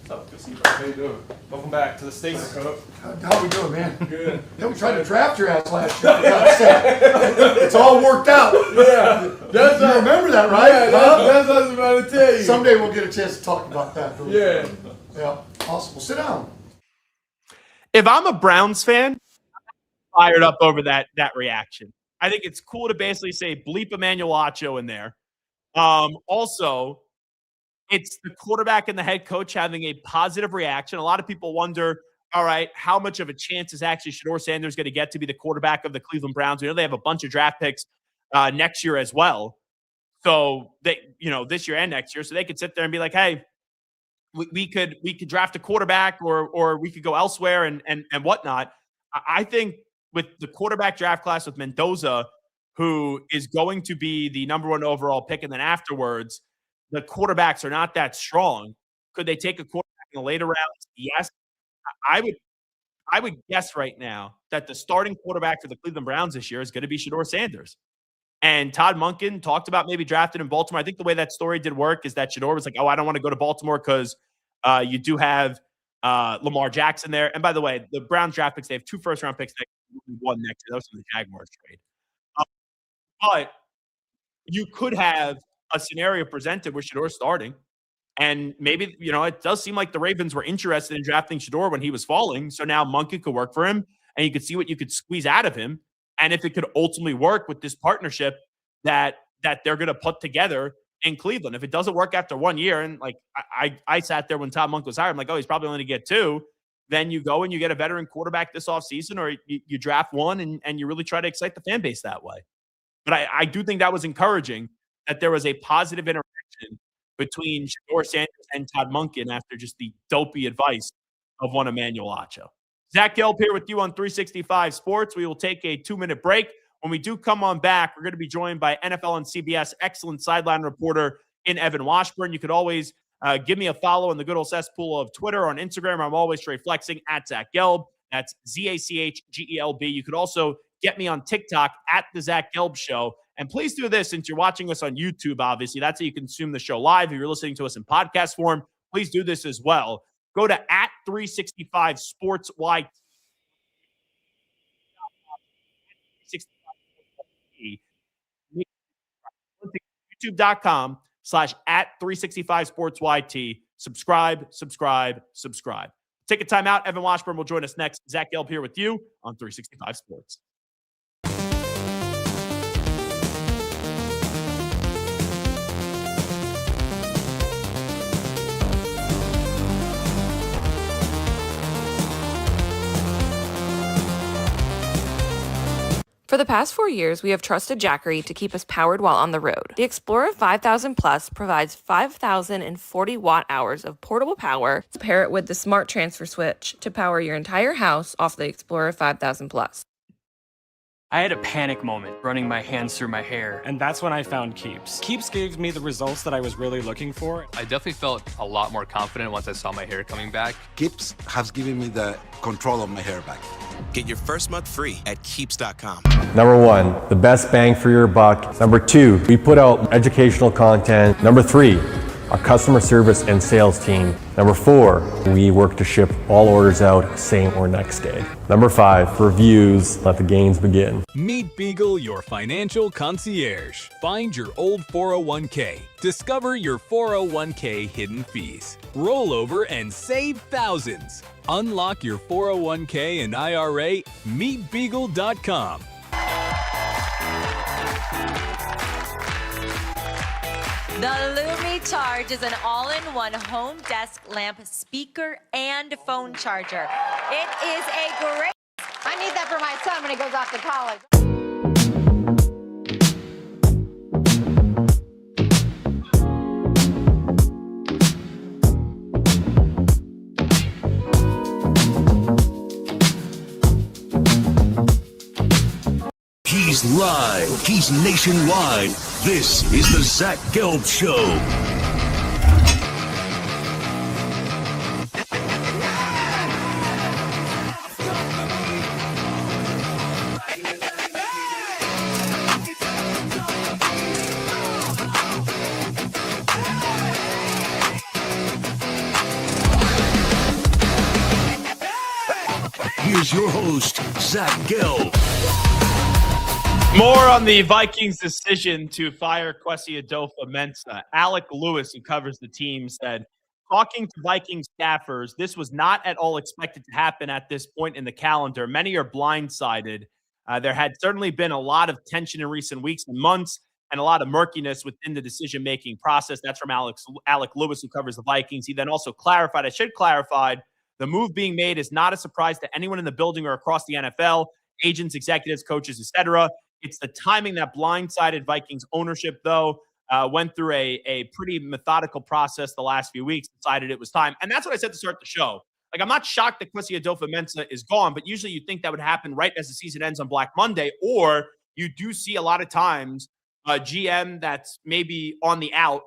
up? Good to see you, bro. How you doing? Welcome back to the States. How we doing, man? Good. Yeah, we tried to draft your ass last year. It's all worked out. Yeah. You remember that, right? Yeah, that's what I was about to tell you. Someday we'll get a chance to talk about that. Yeah. Yeah. Awesome. Well, sit down. If I'm a Browns fan, I'm fired up over that reaction. I think it's cool to basically say bleep Emmanuel Acho in there. Also, it's the quarterback and the head coach having a positive reaction. A lot of people wonder, all right, how much of a chance is actually Shedeur Sanders going to get to be the quarterback of the Cleveland Browns? We know they have a bunch of draft picks next year as well. So they, this year and next year. So they could sit there and be like, hey, we could draft a quarterback or we could go elsewhere and whatnot. I think with the quarterback draft class with Mendoza, who is going to be the number 1 overall pick, and then afterwards, the quarterbacks are not that strong. Could they take a quarterback in the later rounds? Yes. I would guess right now that the starting quarterback for the Cleveland Browns this year is going to be Shedeur Sanders. And Todd Monken talked about maybe drafting in Baltimore. I think the way that story did work is that Shedeur was like, oh, I don't want to go to Baltimore because you do have Lamar Jackson there. And by the way, the Browns draft picks, they have 2 first-round picks next year, 1 next year. That was from the Jaguars trade. But you could have a scenario presented with Shedeur starting. And maybe, it does seem like the Ravens were interested in drafting Shedeur when he was falling. So now Monken could work for him and you could see what you could squeeze out of him. And if it could ultimately work with this partnership that they're going to put together in Cleveland. If it doesn't work after 1 year, and like I sat there when Todd Monken was hired, I'm like, oh, he's probably only going to get 2. Then you go and you get a veteran quarterback this offseason, or you draft one and you really try to excite the fan base that way. But I do think that was encouraging that there was a positive interaction between Shedeur Sanders and Todd Monken after just the dopey advice of one Emmanuel Acho. Zach Gelb here with you on 365 Sports. We will take a 2-minute break. When we do come on back, we're going to be joined by NFL and CBS excellent sideline reporter in Evan Washburn. You could always give me a follow in the good old cesspool of Twitter or on Instagram. I'm always straight flexing at Zach Gelb. That's ZACHGELB. You could also get me on TikTok at The Zach Gelb Show. And please do this since you're watching us on YouTube, obviously. That's how you consume the show live. If you're listening to us in podcast form, please do this as well. Go to at 365 Sports Y. YouTube.com/at 365 Sports YT. Subscribe. Take a time out. Evan Washburn will join us next. Zach Gelb here with you on 365 Sports. For the past 4 years, we have trusted Jackery to keep us powered while on the road. The Explorer 5000 Plus provides 5,040 watt-hours of portable power to pair it with the smart transfer switch to power your entire house off the Explorer 5000 Plus. I had a panic moment running my hands through my hair, and that's when I found Keeps. Keeps gave me the results that I was really looking for. I definitely felt a lot more confident once I saw my hair coming back. Keeps has given me the control of my hair back. Get your first month free at keeps.com. Number 1, the best bang for your buck. Number 2, we put out educational content. Number 3, our customer service and sales team. Number 4, we work to ship all orders out same or next day. Number 5, reviews. Let the games begin. Meet Beagle, your financial concierge. Find your old 401k. Discover your 401k hidden fees. Roll over and save thousands. Unlock your 401k and IRA. MeetBeagle.com. The Lumi Charge is an all-in-one home desk lamp, speaker, and phone charger. It is a great... I need that for my son when he goes off to college. He's live. He's nationwide. This is the Zach Gelb Show. Here's your host, Zach Gelb. More on the Vikings' decision to fire Kwesi Adolpho-Mensah. Alec Lewis, who covers the team, said, talking to Vikings staffers, this was not at all expected to happen at this point in the calendar. Many are blindsided. There had certainly been a lot of tension in recent weeks and months and a lot of murkiness within the decision-making process. That's from Alec Lewis, who covers the Vikings. He then also clarified, the move being made is not a surprise to anyone in the building or across the NFL, agents, executives, coaches, etc. It's the timing that blindsided Vikings ownership, though. Went through a pretty methodical process the last few weeks, decided it was time. And that's what I said to start the show. Like, I'm not shocked that Kwesi Adolpho-Mensah is gone, but usually you think that would happen right as the season ends on Black Monday, or you do see a lot of times a GM that's maybe on the out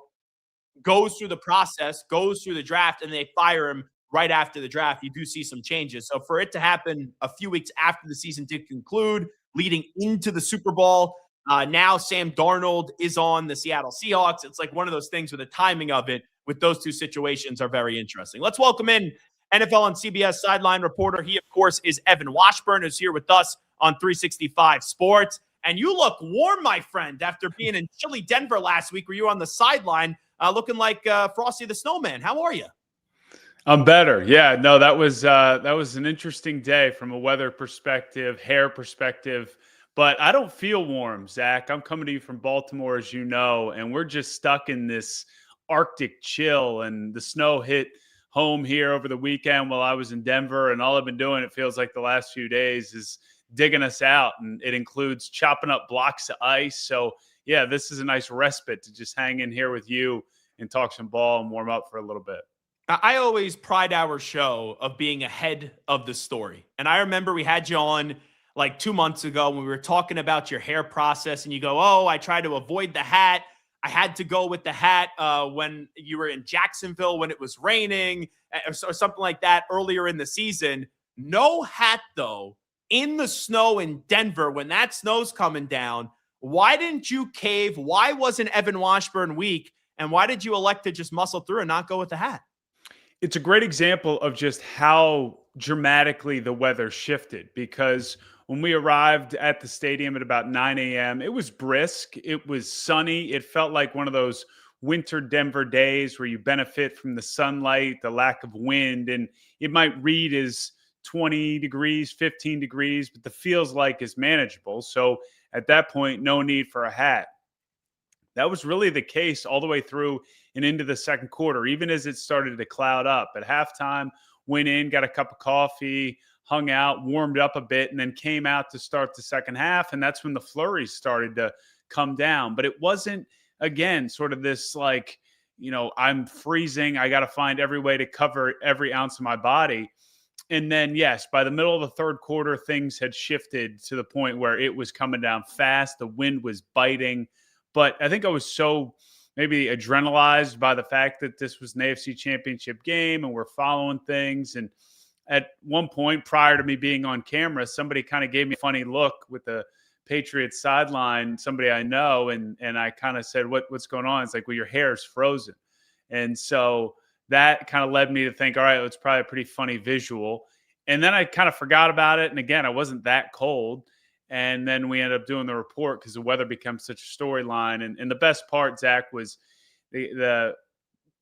goes through the process, goes through the draft, and they fire him right after the draft. You do see some changes. So for it to happen a few weeks after the season did conclude, leading into the Super Bowl, now Sam Darnold is on the Seattle Seahawks. It's like one of those things where the timing of it with those two situations are very interesting. Let's welcome in NFL on CBS sideline reporter. He, of course, is Evan Washburn, who's here with us on 365 Sports. And you look warm, my friend, after being in chilly Denver last week where you were on the sideline looking like Frosty the Snowman. How are you? I'm better. Yeah, no, that was an interesting day from a weather perspective, hair perspective, but I don't feel warm, Zach. I'm coming to you from Baltimore, as you know, and we're just stuck in this Arctic chill, and the snow hit home here over the weekend while I was in Denver, and all I've been doing, it feels like the last few days, is digging us out, and it includes chopping up blocks of ice. So, yeah, this is a nice respite to just hang in here with you and talk some ball and warm up for a little bit. I always pride our show of being ahead of the story. And I remember we had you on like 2 months ago when we were talking about your hair process, and you go, oh, I try to avoid the hat. I had to go with the hat when you were in Jacksonville when it was raining or something like that earlier in the season. No hat, though, in the snow in Denver when that snow's coming down. Why didn't you cave? Why wasn't Evan Washburn weak? And why did you elect to just muscle through and not go with the hat? It's a great example of just how dramatically the weather shifted, because when we arrived at the stadium at about 9 a.m., it was brisk. It was sunny. It felt like one of those winter Denver days where you benefit from the sunlight, the lack of wind, and it might read as 20 degrees, 15 degrees, but the feels like is manageable. So at that point, no need for a hat. That was really the case all the way through and into the second quarter, even as it started to cloud up. At halftime, went in, got a cup of coffee, hung out, warmed up a bit, and then came out to start the second half. And that's when the flurries started to come down. But it wasn't, again, sort of this like, I'm freezing. I got to find every way to cover every ounce of my body. And then, yes, by the middle of the third quarter, things had shifted to the point where it was coming down fast. The wind was biting. But I think I was so maybe adrenalized by the fact that this was an AFC championship game and we're following things. And at one point prior to me being on camera, somebody kind of gave me a funny look with the Patriots sideline, somebody I know. And I kind of said, what's going on? It's like, well, your hair is frozen. And so that kind of led me to think, all right, it's probably a pretty funny visual. And then I kind of forgot about it. And again, I wasn't that cold. And then we ended up doing the report because the weather becomes such a storyline. And the best part, Zach, was the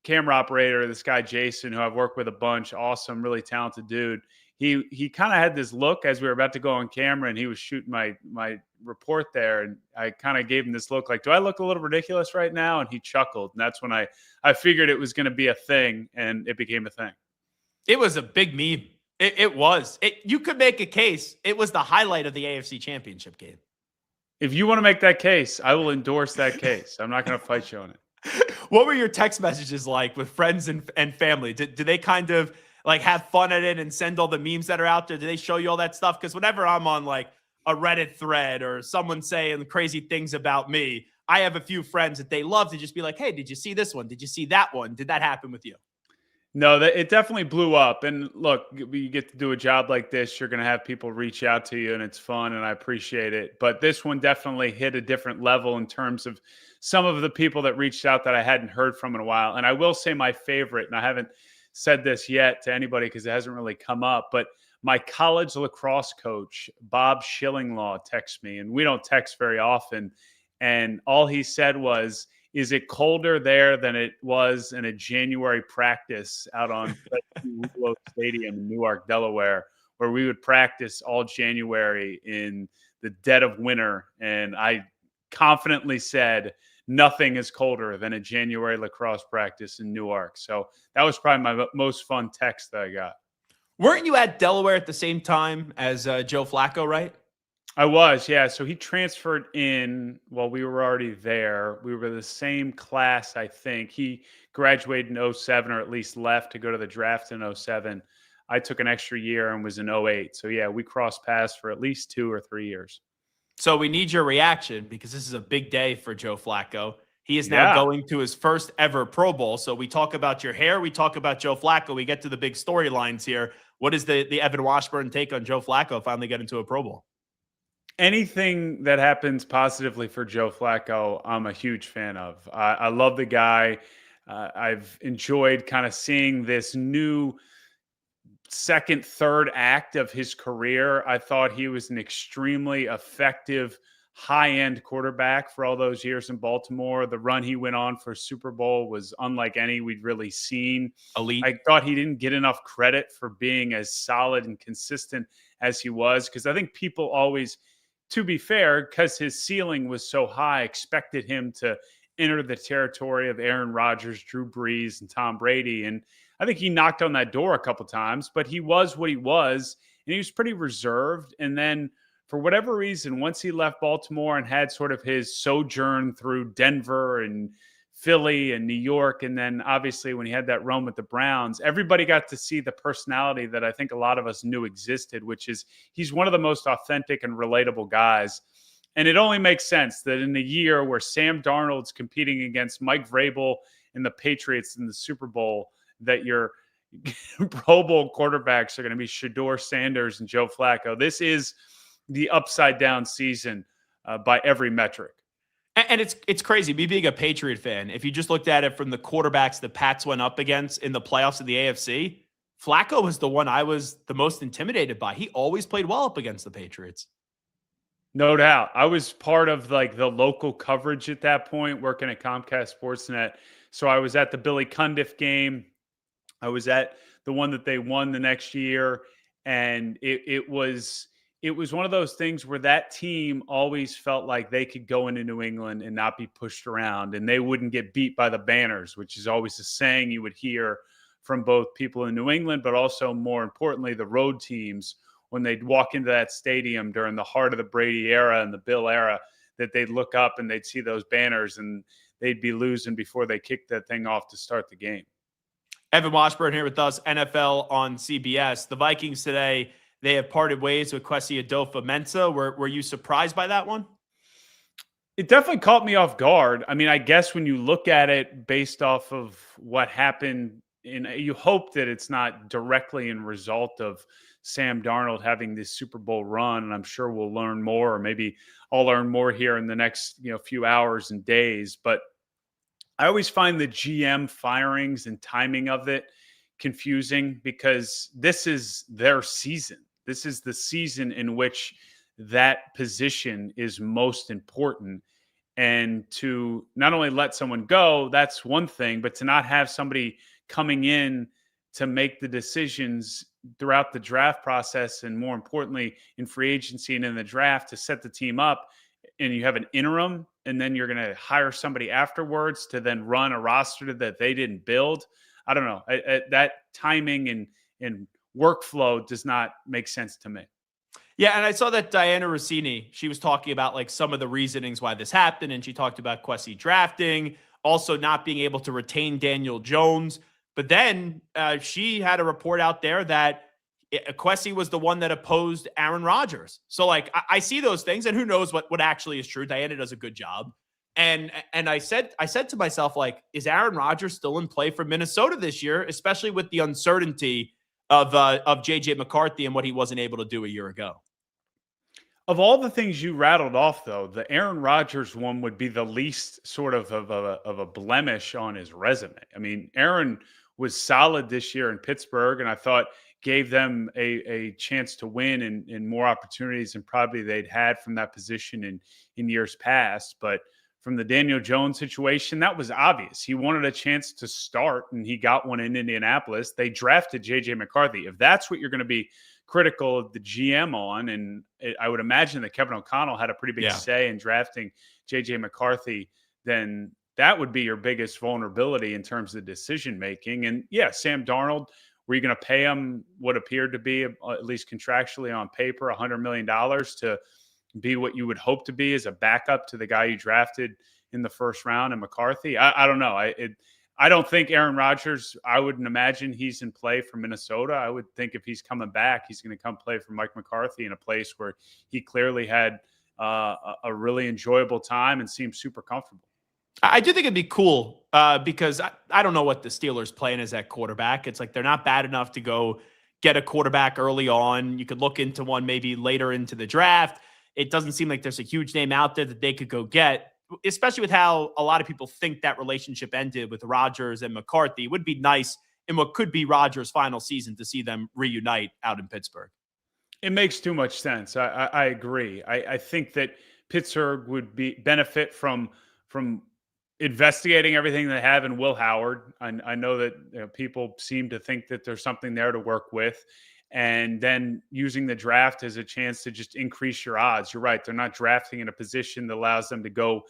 camera operator, this guy, Jason, who I've worked with a bunch, awesome, really talented dude. He kind of had this look as we were about to go on camera and he was shooting my report there. And I kind of gave him this look like, do I look a little ridiculous right now? And he chuckled. And that's when I figured it was going to be a thing, and it became a thing. It was a big meme. It was. You could make a case. It was the highlight of the AFC Championship game. If you want to make that case, I will endorse that case. I'm not going to fight you on it. What were your text messages like with friends and family? Did they kind of like have fun at it and send all the memes that are out there? Do they show you all that stuff? Because whenever I'm on like a Reddit thread or someone saying crazy things about me, I have a few friends that they love to just be like, hey, did you see this one? Did you see that one? Did that happen with you? No, it definitely blew up. And look, you get to do a job like this, you're going to have people reach out to you, and it's fun, and I appreciate it. But this one definitely hit a different level in terms of some of the people that reached out that I hadn't heard from in a while. And I will say my favorite, and I haven't said this yet to anybody because it hasn't really come up, but my college lacrosse coach, Bob Schillinglaw, texted me, and we don't text very often. And all he said was, is it colder there than it was in a January practice out on Willow Stadium in Newark, Delaware, where we would practice all January in the dead of winter? And I confidently said, nothing is colder than a January lacrosse practice in Newark. So that was probably my most fun text that I got. Weren't you at Delaware at the same time as Joe Flacco, right? I was, yeah. So he transferred in while we were already there. We were the same class, I think. He graduated in 07, or at least left to go to the draft in 07. I took an extra year and was in 08. So, yeah, we crossed paths for at least 2 or 3 years. So we need your reaction because this is a big day for Joe Flacco. He is now going to his first ever Pro Bowl. So we talk about your hair. We talk about Joe Flacco. We get to the big storylines here. What is the Evan Washburn take on Joe Flacco finally getting to a Pro Bowl? Anything that happens positively for Joe Flacco, I'm a huge fan of. I love the guy. I've enjoyed kind of seeing this new second, third act of his career. I thought he was an extremely effective, high-end quarterback for all those years in Baltimore. The run he went on for Super Bowl was unlike any we'd really seen. Elite. I thought he didn't get enough credit for being as solid and consistent as he was, because I think people always, to be fair, because his ceiling was so high, expected him to enter the territory of Aaron Rodgers, Drew Brees, and Tom Brady. And I think he knocked on that door a couple times, but he was what he was, and he was pretty reserved. And then for whatever reason, once he left Baltimore and had sort of his sojourn through Denver and Philly and New York, and then obviously when he had that run with the Browns, everybody got to see the personality that I think a lot of us knew existed, which is he's one of the most authentic and relatable guys. And it only makes sense that in a year where Sam Darnold's competing against Mike Vrabel and the Patriots in the Super Bowl, that your Pro Bowl quarterbacks are going to be Shedeur Sanders and Joe Flacco. This is the upside down season by every metric. And it's crazy. Me being a Patriot fan, if you just looked at it from the quarterbacks the Pats went up against in the playoffs of the AFC, Flacco was the one I was the most intimidated by. He always played well up against the Patriots. No doubt. I was part of like the local coverage at that point, working at Comcast Sportsnet. So I was at the Billy Cundiff game. I was at the one that they won the next year. And it was one of those things where that team always felt like they could go into New England and not be pushed around, and they wouldn't get beat by the Banners, which is always a saying you would hear from both people in New England, but also more importantly, the road teams when they'd walk into that stadium during the heart of the Brady era and the Bill era, that they'd look up and they'd see those banners and they'd be losing before they kicked that thing off to start the game. Evan Washburn here with us, NFL on CBS. The Vikings today, they have parted ways with Kwesi Adolfo-Mensah. Were you surprised by that one? It definitely caught me off guard. I mean, I guess when you look at it based off of what happened, you hope that it's not directly in result of Sam Darnold having this Super Bowl run. And I'm sure we'll learn more, or maybe I'll learn more here in the next few hours and days. But I always find the GM firings and timing of it confusing, because this is their season. This is the season in which that position is most important. And to not only let someone go, that's one thing, but to not have somebody coming in to make the decisions throughout the draft process, and more importantly, in free agency and in the draft, to set the team up, and you have an interim, and then you're going to hire somebody afterwards to then run a roster that they didn't build. I don't know. That timing and workflow does not make sense to me. Yeah, and I saw that Diana Rossini, she was talking about like some of the reasonings why this happened, and she talked about Kwesi drafting, also not being able to retain Daniel Jones. But then she had a report out there that Kwesi was the one that opposed Aaron Rodgers. So like I see those things, and who knows what actually is true. Diana does a good job. And I said to myself, like, is Aaron Rodgers still in play for Minnesota this year, especially with the uncertainty of JJ McCarthy and what he wasn't able to do a year ago? Of all the things you rattled off, though, the Aaron Rodgers one would be the least sort of a blemish on his resume. I mean, Aaron was solid this year in Pittsburgh, and I thought gave them a chance to win and more opportunities than probably they'd had from that position in years past. But from the Daniel Jones situation, that was obvious. He wanted a chance to start, and he got one in Indianapolis. They drafted JJ McCarthy. If that's what you're going to be critical of the GM on, and I would imagine that Kevin O'Connell had a pretty big say in drafting JJ McCarthy, then that would be your biggest vulnerability in terms of decision making. And yeah, Sam Darnold, were you going to pay him what appeared to be, at least contractually on paper, $100 million to be what you would hope to be as a backup to the guy you drafted in the first round in McCarthy? I don't know. I don't think Aaron Rodgers, I wouldn't imagine he's in play for Minnesota. I would think if he's coming back, he's going to come play for Mike McCarthy in a place where he clearly had a really enjoyable time and seemed super comfortable. I do think it'd be cool because I don't know what the Steelers' plan is at quarterback. It's like they're not bad enough to go get a quarterback early on. You could look into one maybe later into the draft. It doesn't seem like there's a huge name out there that they could go get, especially with how a lot of people think that relationship ended with Rodgers and McCarthy. It would be nice in what could be Rodgers' final season to see them reunite out in Pittsburgh. It makes too much sense. I agree. I think that Pittsburgh would benefit from investigating everything they have in Will Howard. I know that people seem to think that there's something there to work with, and then using the draft as a chance to just increase your odds. You're right. They're not drafting in a position that allows them to go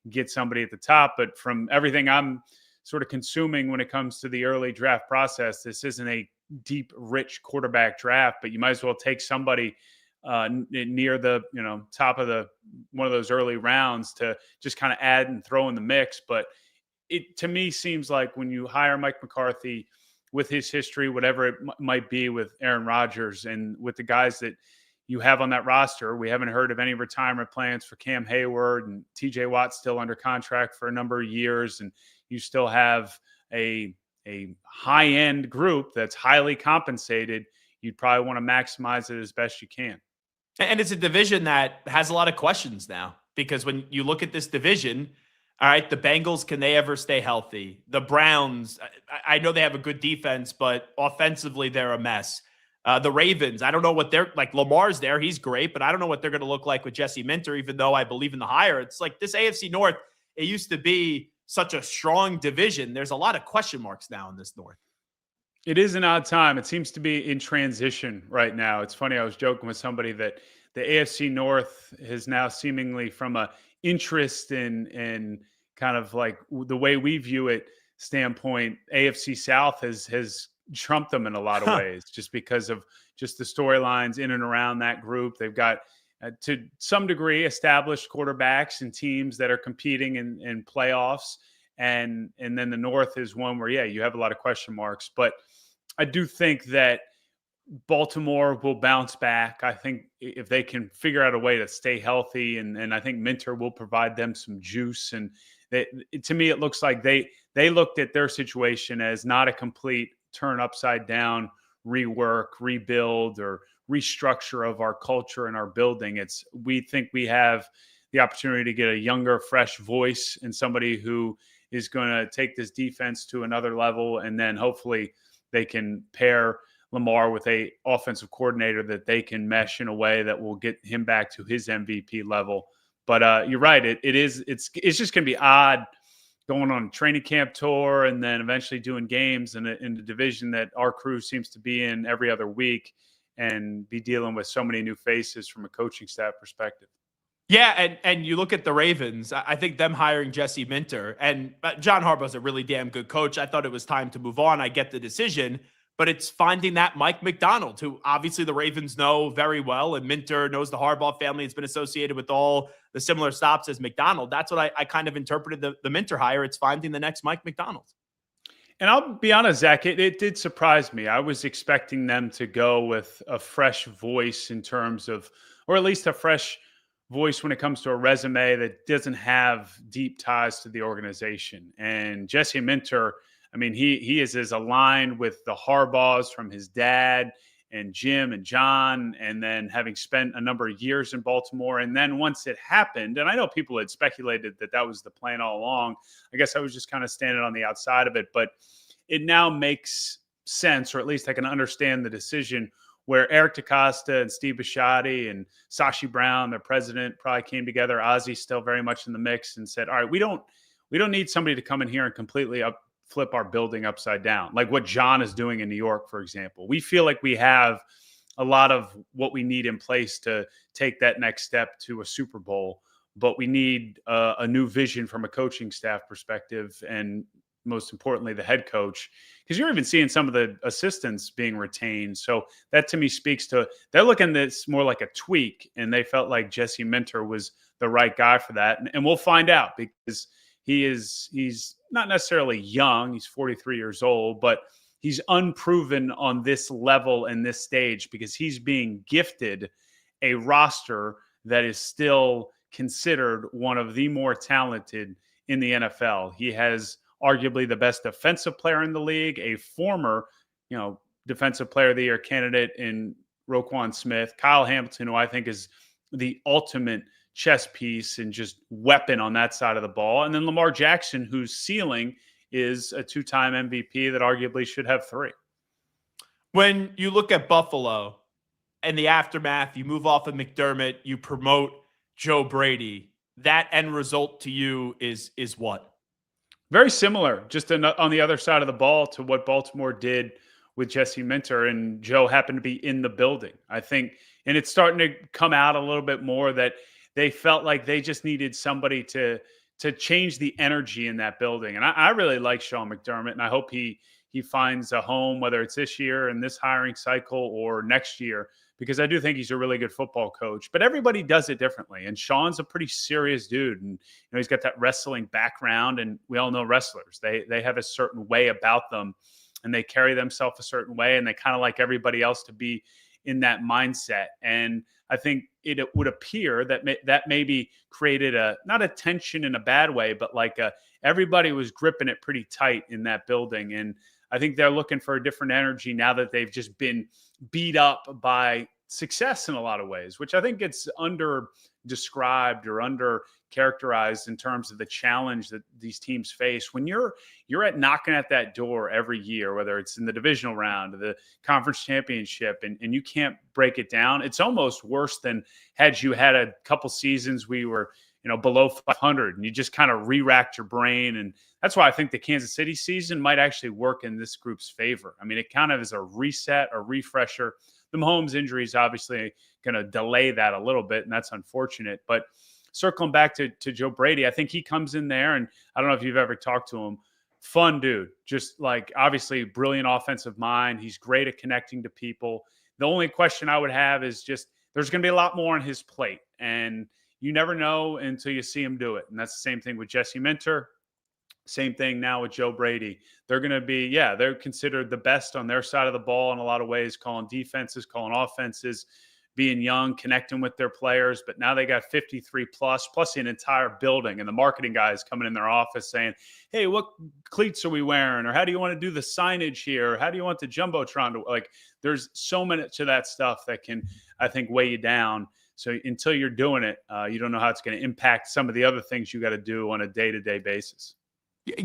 get somebody at the top. But from everything I'm sort of consuming when it comes to the early draft process, this isn't a deep, rich quarterback draft, but you might as well take somebody near the top of one of those early rounds to just kind of add and throw in the mix. But it to me seems like when you hire Mike McCarthy with his history, whatever it might be with Aaron Rodgers and with the guys that you have on that roster, we haven't heard of any retirement plans for Cam Hayward, and TJ Watt's still under contract for a number of years, and you still have a high-end group that's highly compensated. You'd probably want to maximize it as best you can. And it's a division that has a lot of questions now, because when you look at this division, all right, the Bengals, can they ever stay healthy? The Browns, I know they have a good defense, but offensively, they're a mess. The Ravens, I don't know what they're like. Lamar's there. He's great, but I don't know what they're going to look like with Jesse Minter, even though I believe in the hire. It's like this AFC North, it used to be such a strong division. There's a lot of question marks now in this North. It is an odd time. It seems to be in transition right now. It's funny. I was joking with somebody that the AFC North has now seemingly from a interest in kind of like the way we view it standpoint, AFC South has trumped them in a lot of ways, just because of just the storylines in and around that group. They've got to some degree established quarterbacks and teams that are competing in playoffs. And then the North is one where, yeah, you have a lot of question marks. But I do think that Baltimore will bounce back. I think if they can figure out a way to stay healthy, and I think Minter will provide them some juice. And to me, it looks like they looked at their situation as not a complete turn upside down, rework, rebuild, or restructure of our culture and our building. We think we have the opportunity to get a younger, fresh voice and somebody who is going to take this defense to another level, and then hopefully they can pair Lamar with a offensive coordinator that they can mesh in a way that will get him back to his MVP level. But you're right. It's just going to be odd going on a training camp tour and then eventually doing games in the division that our crew seems to be in every other week, and be dealing with so many new faces from a coaching staff perspective. Yeah, and you look at the Ravens, I think them hiring Jesse Minter, and John Harbaugh's a really damn good coach. I thought it was time to move on. I get the decision, but it's finding that Mike McDonald, who obviously the Ravens know very well, and Minter knows the Harbaugh family. It's been associated with all the similar stops as McDonald. That's what I kind of interpreted the Minter hire. It's finding the next Mike McDonald. And I'll be honest, Zach, it did surprise me. I was expecting them to go with a fresh voice in terms of, or at least a fresh voice when it comes to a resume that doesn't have deep ties to the organization. And Jesse Minter, I mean, he is as aligned with the Harbaughs from his dad and Jim and John, and then having spent a number of years in Baltimore. And then once it happened, and I know people had speculated that was the plan all along, I guess I was just kind of standing on the outside of it, but it now makes sense, or at least I can understand the decision, where Eric DaCosta and Steve Bisciotti and Sashi Brown, their president, probably came together. Ozzy's still very much in the mix, and said, all right, we don't need somebody to come in here and completely flip our building upside down, like what John is doing in New York, for example. We feel like we have a lot of what we need in place to take that next step to a Super Bowl, but we need a new vision from a coaching staff perspective, and most importantly, the head coach, because you're even seeing some of the assistants being retained. So that to me speaks to, they're looking at this more like a tweak, and they felt like Jesse Minter was the right guy for that. And we'll find out, because he's not necessarily young. He's 43 years old, but he's unproven on this level and this stage, because he's being gifted a roster that is still considered one of the more talented in the NFL. He has arguably the best defensive player in the league, a former, defensive player of the year candidate in Roquan Smith, Kyle Hamilton, who I think is the ultimate chess piece and just weapon on that side of the ball. And then Lamar Jackson, whose ceiling is a two-time MVP that arguably should have 3. When you look at Buffalo and the aftermath, you move off of McDermott, you promote Joe Brady. That end result to you is what? Very similar, just on the other side of the ball, to what Baltimore did with Jesse Minter, and Joe happened to be in the building, I think. And it's starting to come out a little bit more that they felt like they just needed somebody to change the energy in that building. And I really like Sean McDermott, and I hope he finds a home, whether it's this year in this hiring cycle or next year, because I do think he's a really good football coach. But everybody does it differently. And Sean's a pretty serious dude. And he's got that wrestling background, and we all know wrestlers. They have a certain way about them, and they carry themselves a certain way, and they kind of like everybody else to be in that mindset. And I think it would appear that maybe created not a tension in a bad way, but like everybody was gripping it pretty tight in that building. And I think they're looking for a different energy now that they've just been beat up by success in a lot of ways, which I think gets under described or under characterized in terms of the challenge that these teams face. When you're at knocking at that door every year, whether it's in the divisional round or the conference championship, and you can't break it down, it's almost worse than had you had a couple seasons we were below 500 and you just kind of re-racked your brain. And that's why I think the Kansas City season might actually work in this group's favor. I mean, it kind of is a reset, a refresher. The Mahomes injury is obviously going to delay that a little bit, and that's unfortunate. But circling back to Joe Brady, I think he comes in there, and I don't know if you've ever talked to him, fun dude, just like obviously brilliant offensive mind. He's great at connecting to people. The only question I would have is just there's going to be a lot more on his plate, and you never know until you see him do it. And that's the same thing with Jesse Minter. Same thing now with Joe Brady. They're going to be, they're considered the best on their side of the ball in a lot of ways, calling defenses, calling offenses, being young, connecting with their players. But now they got 53 plus an entire building, and the marketing guys coming in their office saying, hey, what cleats are we wearing? Or how do you want to do the signage here? Or how do you want the Jumbotron to, like, there's so much of that stuff that can, I think, weigh you down. So until you're doing it, you don't know how it's going to impact some of the other things you got to do on a day-to-day basis.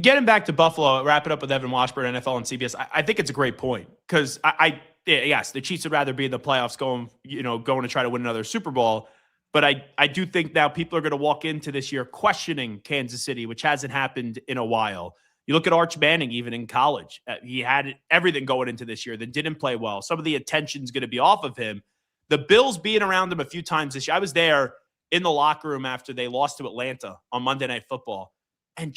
Getting back to Buffalo, wrap it up with Evan Washburn, NFL and CBS. I think it's a great point because yes, the Chiefs would rather be in the playoffs going to try to win another Super Bowl. But I do think now people are going to walk into this year questioning Kansas City, which hasn't happened in a while. You look at Arch Manning, even in college, he had everything going into this year that didn't play well. Some of the attention's going to be off of him. The Bills being around him a few times this year. I was there in the locker room after they lost to Atlanta on Monday Night Football. And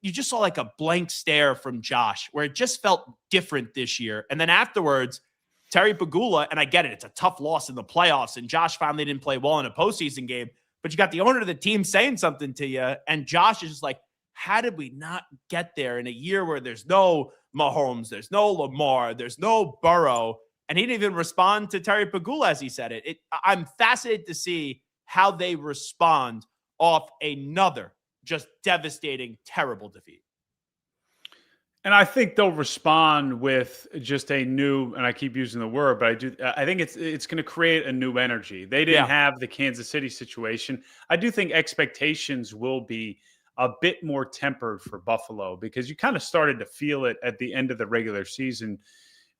you just saw like a blank stare from Josh where it just felt different this year. And then afterwards, Terry Pagula, and I get it, it's a tough loss in the playoffs, and Josh finally didn't play well in a postseason game, but you got the owner of the team saying something to you, and Josh is just like, how did we not get there in a year where there's no Mahomes, there's no Lamar, there's no Burrow, and he didn't even respond to Terry Pagula as he said it. I'm fascinated to see how they respond off another just devastating, terrible defeat. And I think they'll respond with just a new, and I keep using the word, but I think it's going to create a new energy. They didn't have the Kansas City situation. I do think expectations will be a bit more tempered for Buffalo because you kind of started to feel it at the end of the regular season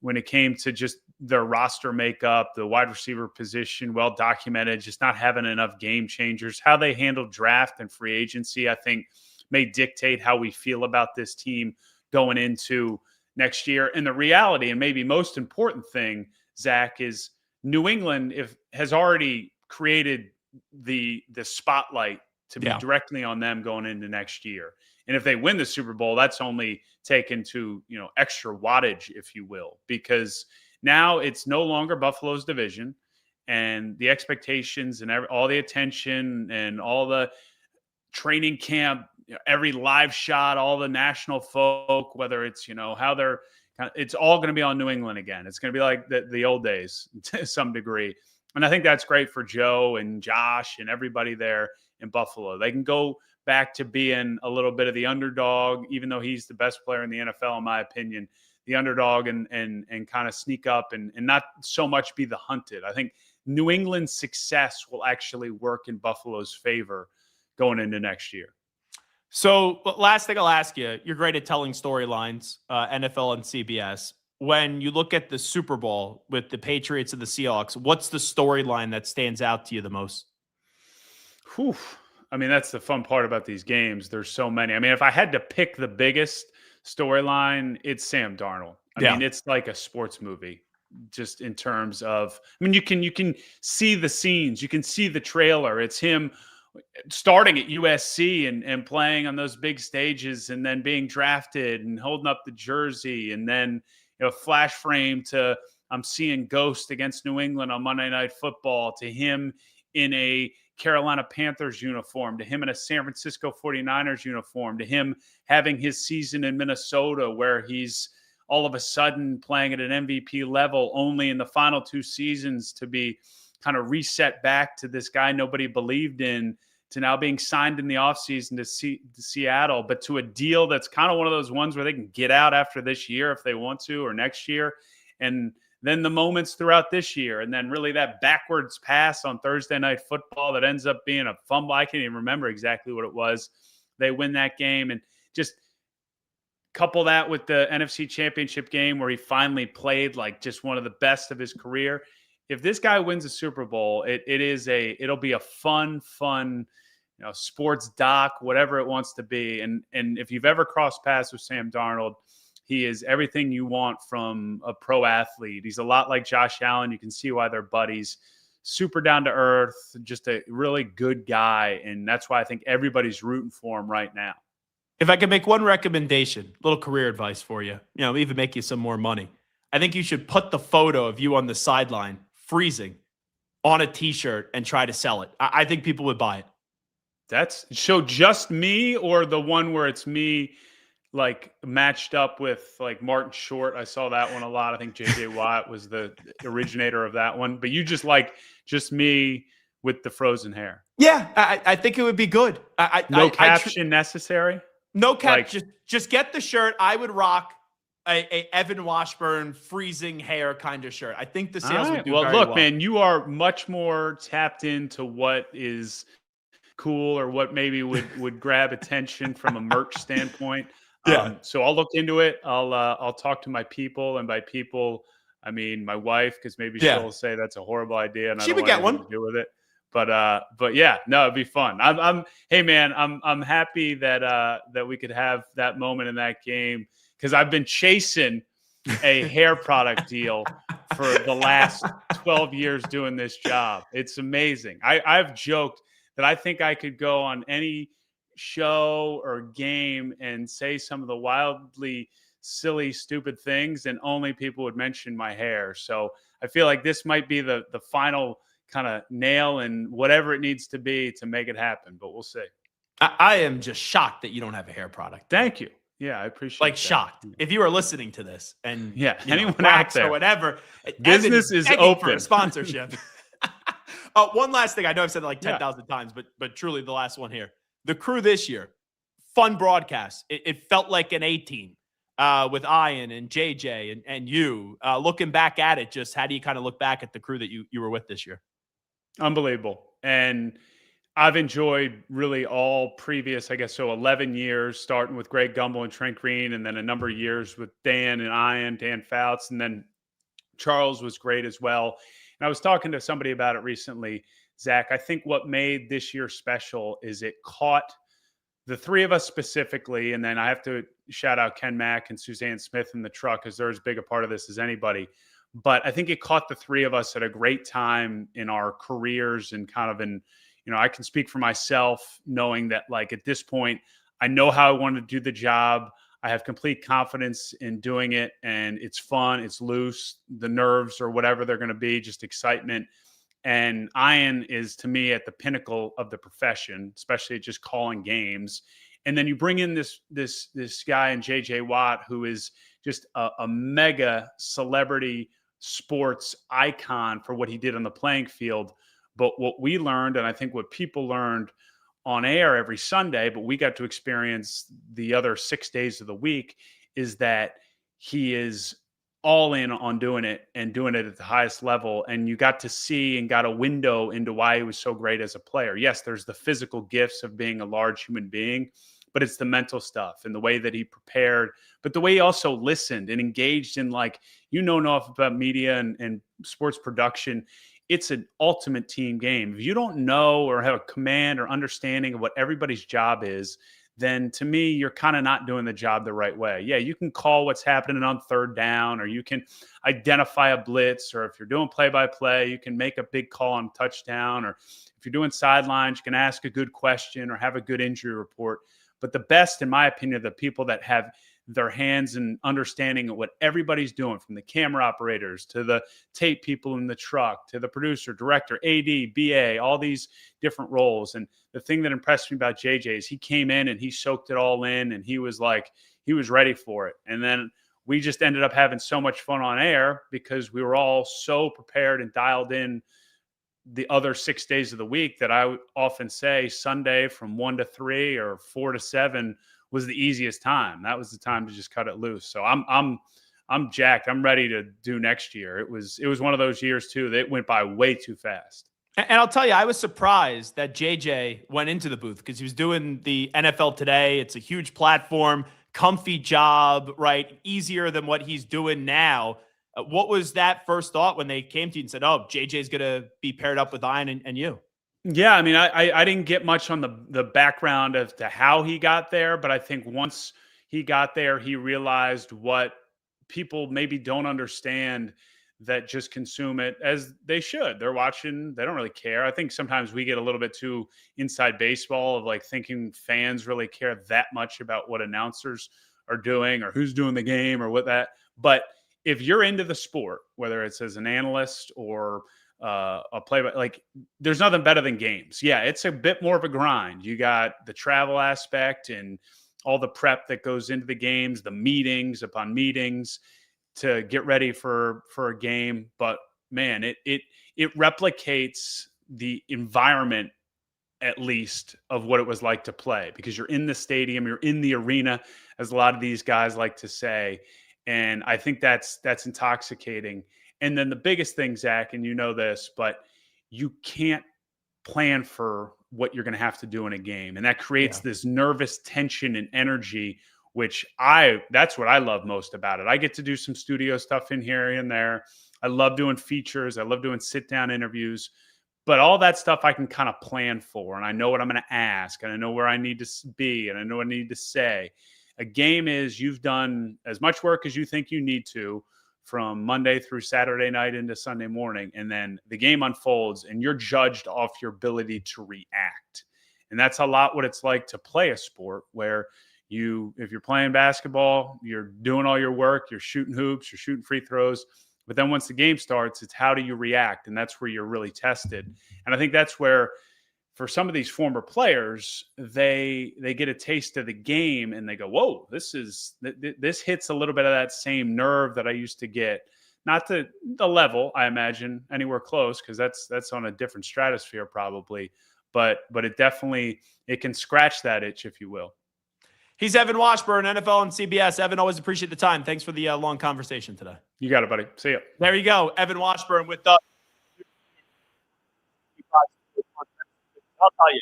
when it came to just their roster makeup, the wide receiver position, well documented, just not having enough game changers. How they handled draft and free agency, I think, may dictate how we feel about this team going into next year. And the reality, and maybe most important thing, Zach, is New England has already created the spotlight to be directly on them going into next year. And if they win the Super Bowl, that's only taken to, extra wattage, if you will, because now it's no longer Buffalo's division, and the expectations and all the attention and all the training camp, every live shot, all the national folk, whether it's, how they're, it's all going to be on New England again. It's going to be like the old days to some degree. And I think that's great for Joe and Josh and everybody there in Buffalo. They can go back to being a little bit of the underdog, even though he's the best player in the NFL, in my opinion, the underdog and kind of sneak up and not so much be the hunted. I think New England's success will actually work in Buffalo's favor going into next year. So last thing I'll ask you, you're great at telling storylines, NFL and CBS. When you look at the Super Bowl with the Patriots and the Seahawks, what's the storyline that stands out to you the most? Whew. I mean, that's the fun part about these games. There's so many. I mean, if I had to pick the biggest storyline, it's Sam Darnold. I mean, it's like a sports movie, just in terms of, I mean, you can see the scenes, you can see the trailer. It's him starting at USC and playing on those big stages and then being drafted and holding up the jersey. And then, flash frame to I'm seeing Ghost against New England on Monday Night Football, to him in a Carolina Panthers uniform, to him in a San Francisco 49ers uniform, to him having his season in Minnesota where he's all of a sudden playing at an MVP level, only in the final 2 seasons to be kind of reset back to this guy nobody believed in, to now being signed in the offseason to Seattle, but to a deal that's kind of one of those ones where they can get out after this year if they want to, or next year. And then the moments throughout this year, and then really that backwards pass on Thursday Night Football that ends up being a fumble. I can't even remember exactly what it was. They win that game, and just couple that with the NFC Championship game where he finally played like just one of the best of his career. If this guy wins a Super Bowl, it'll be a fun, sports doc, whatever it wants to be. And if you've ever crossed paths with Sam Darnold, he is everything you want from a pro athlete. He's a lot like Josh Allen. You can see why they're buddies. Super down to earth, just a really good guy. And that's why I think everybody's rooting for him right now. If I could make one recommendation, little career advice for you, even make you some more money. I think you should put the photo of you on the sideline, freezing, on a T-shirt and try to sell it. I think people would buy it. That's so just me, or the one where it's me like matched up with like Martin Short. I saw that one a lot. I think JJ Watt was the originator of that one. But you just like just me with the frozen hair. Yeah, I think it would be good. No caption necessary. No cap. Like, just get the shirt. I would rock a Evan Washburn freezing hair kind of shirt. I think the sales would do well, very look, well. man, you are much more tapped into what is cool or what maybe would grab attention from a merch standpoint. Yeah. So I'll look into it. I'll talk to my people, and by people, I mean my wife, because maybe she'll say that's a horrible idea, and She I don't would want get anything one. to do with it. But yeah, no, it'd be fun. Hey man, I'm happy that we could have that moment in that game, because I've been chasing a hair product deal for the last 12 years doing this job. It's amazing. I've joked that I think I could go on any show or game and say some of the wildly silly, stupid things, and only people would mention my hair. So I feel like this might be the final kind of nail and whatever it needs to be to make it happen, but we'll see. I am just shocked that you don't have a hair product. Thank you. Yeah, I appreciate like that. shocked. If you are listening to this and anyone wax out there or whatever, business is open for open. a sponsorship. One last thing. I know I've said it like 10,000 times, but truly the last one here. The crew this year, fun broadcast. It felt like an A-team with Ian and JJ and you. Looking back at it, just how do you kind of look back at the crew that you were with this year? Unbelievable. And I've enjoyed really all previous, I guess, so 11 years, starting with Greg Gumbel and Trent Green, and then a number of years with Dan and Ian, Dan Fouts, and then Charles was great as well. And I was talking to somebody about it recently, Zach. I think what made this year special is it caught the three of us specifically, and then I have to shout out Ken Mack and Suzanne Smith in the truck, because they're as big a part of this as anybody. But I think it caught the three of us at a great time in our careers, and kind of in, I can speak for myself knowing that, like, at this point, I know how I want to do the job. I have complete confidence in doing it, and it's fun. It's loose. The nerves or whatever they're going to be, just excitement. And Ian is, to me, at the pinnacle of the profession, especially just calling games. And then you bring in this guy in JJ Watt, who is just a mega celebrity sports icon for what he did on the playing field. But what we learned, and I think what people learned on air every Sunday, but we got to experience the other 6 days of the week, is that he is all in on doing it, and doing it at the highest level. And you got to see and got a window into why he was so great as a player. Yes, there's the physical gifts of being a large human being, but it's the mental stuff and the way that he prepared, but the way he also listened and engaged in, like, enough about media and sports production. It's an ultimate team game. If you don't know or have a command or understanding of what everybody's job is, then to me, you're kind of not doing the job the right way. Yeah, you can call what's happening on third down, or you can identify a blitz, or if you're doing play-by-play, you can make a big call on touchdown, or if you're doing sidelines, you can ask a good question or have a good injury report. But the best, in my opinion, are the people that have their hands and understanding of what everybody's doing, from the camera operators to the tape people in the truck to the producer, director, AD, BA, all these different roles. And the thing that impressed me about JJ is he came in and he soaked it all in, and he was ready for it. And then we just ended up having so much fun on air because we were all so prepared and dialed in the other 6 days of the week, that I would often say Sunday from 1 to 3 or 4 to 7 was the easiest time. That was the time to just cut it loose. So I'm jacked. I'm ready to do next year. It was one of those years too that went by way too fast. And I'll tell you, I was surprised that JJ went into the booth, because he was doing the NFL Today. It's a huge platform, comfy job, right? Easier than what he's doing now. What was that first thought when they came to you and said, "Oh, JJ's going to be paired up with Ian and you"? Yeah, I mean, I didn't get much on the background as to how he got there, but I think once he got there, he realized what people maybe don't understand, that just consume it as they should. They're watching, they don't really care. I think sometimes we get a little bit too inside baseball of like thinking fans really care that much about what announcers are doing or who's doing the game or what that. But if you're into the sport, whether it's as an analyst or a play, like, there's nothing better than games. Yeah, it's a bit more of a grind. You got the travel aspect, and all the prep that goes into the games, the meetings upon meetings to get ready for a game. But man, it replicates the environment, at least, of what it was like to play, because you're in the stadium, you're in the arena, as a lot of these guys like to say. And I think that's intoxicating. And then the biggest thing, Zach, and you know this, but you can't plan for what you're going to have to do in a game. And that creates this nervous tension and energy, which that's what I love most about it. I get to do some studio stuff in here and there. I love doing features. I love doing sit-down interviews. But all that stuff I can kind of plan for, and I know what I'm going to ask, and I know where I need to be, and I know what I need to say. A game is you've done as much work as you think you need to from Monday through Saturday night into Sunday morning, and then the game unfolds, and you're judged off your ability to react. And that's a lot what it's like to play a sport where if you're playing basketball, you're doing all your work, you're shooting hoops, you're shooting free throws. But then once the game starts, it's how do you react? And that's where you're really tested. And I think that's where, for some of these former players, they get a taste of the game and they go, whoa, this hits a little bit of that same nerve that I used to get. Not to the level, I imagine, anywhere close, because that's on a different stratosphere probably. But it can scratch that itch, if you will. He's Evan Washburn, NFL and CBS. Evan, always appreciate the time. Thanks for the long conversation today. You got it, buddy. See ya. There you go. Evan Washburn with us. I'll tell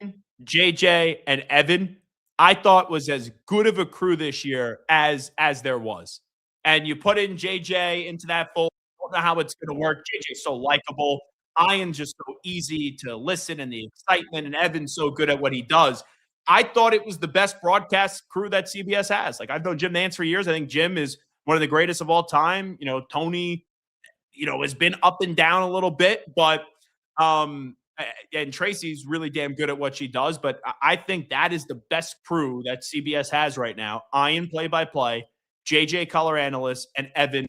you. JJ and Evan, I thought was as good of a crew this year as there was. And you put in JJ into that fold. I don't know how it's going to work. JJ's so likable. Ian's just so easy to listen, and the excitement, and Evan's so good at what he does. I thought it was the best broadcast crew that CBS has. Like, I've known Jim Nantz for years. I think Jim is one of the greatest of all time. Tony, has been up and down a little bit, but and Tracy's really damn good at what she does. But I think that is the best crew that CBS has right now. Ian, play-by-play, JJ, color analyst, and Evan,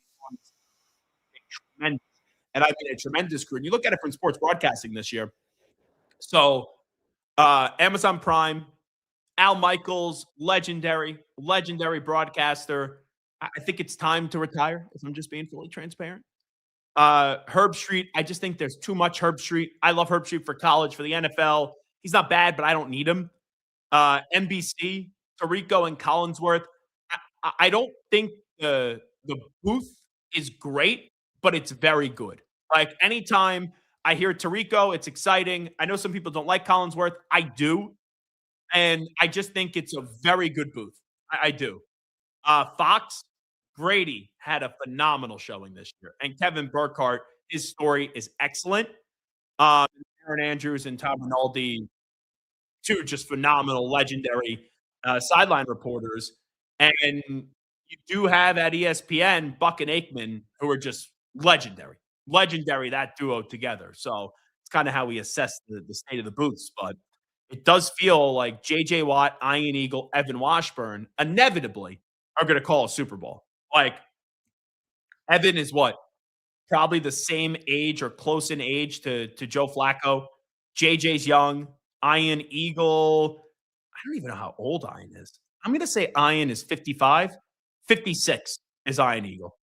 tremendous. And I've been a tremendous crew. And you look at it from sports broadcasting this year. So Amazon Prime, Al Michaels, legendary broadcaster. I think it's time to retire, if I'm just being fully transparent. Herb Street, I just think there's too much Herb Street. I love Herb Street for college, for the NFL. He's not bad, but I don't need him. NBC, Tirico and Collinsworth. I don't think the booth is great, but it's very good. Like, anytime I hear Tirico, it's exciting. I know some people don't like Collinsworth. I do. And I just think it's a very good booth. I do. Fox, Brady had a phenomenal showing this year. And Kevin Burkhardt, his story is excellent. Aaron Andrews and Tom Rinaldi, two just phenomenal, legendary sideline reporters. And you do have at ESPN, Buck and Aikman, who are just legendary, that duo together. So it's kind of how we assess the state of the booths. But it does feel like J.J. Watt, Ian Eagle, Evan Washburn inevitably are going to call a Super Bowl. Like, Evan is what? Probably the same age or close in age to Joe Flacco. JJ's young. Ian Eagle, I don't even know how old Ian is. I'm going to say Ian is 55. 56 is Ian Eagle.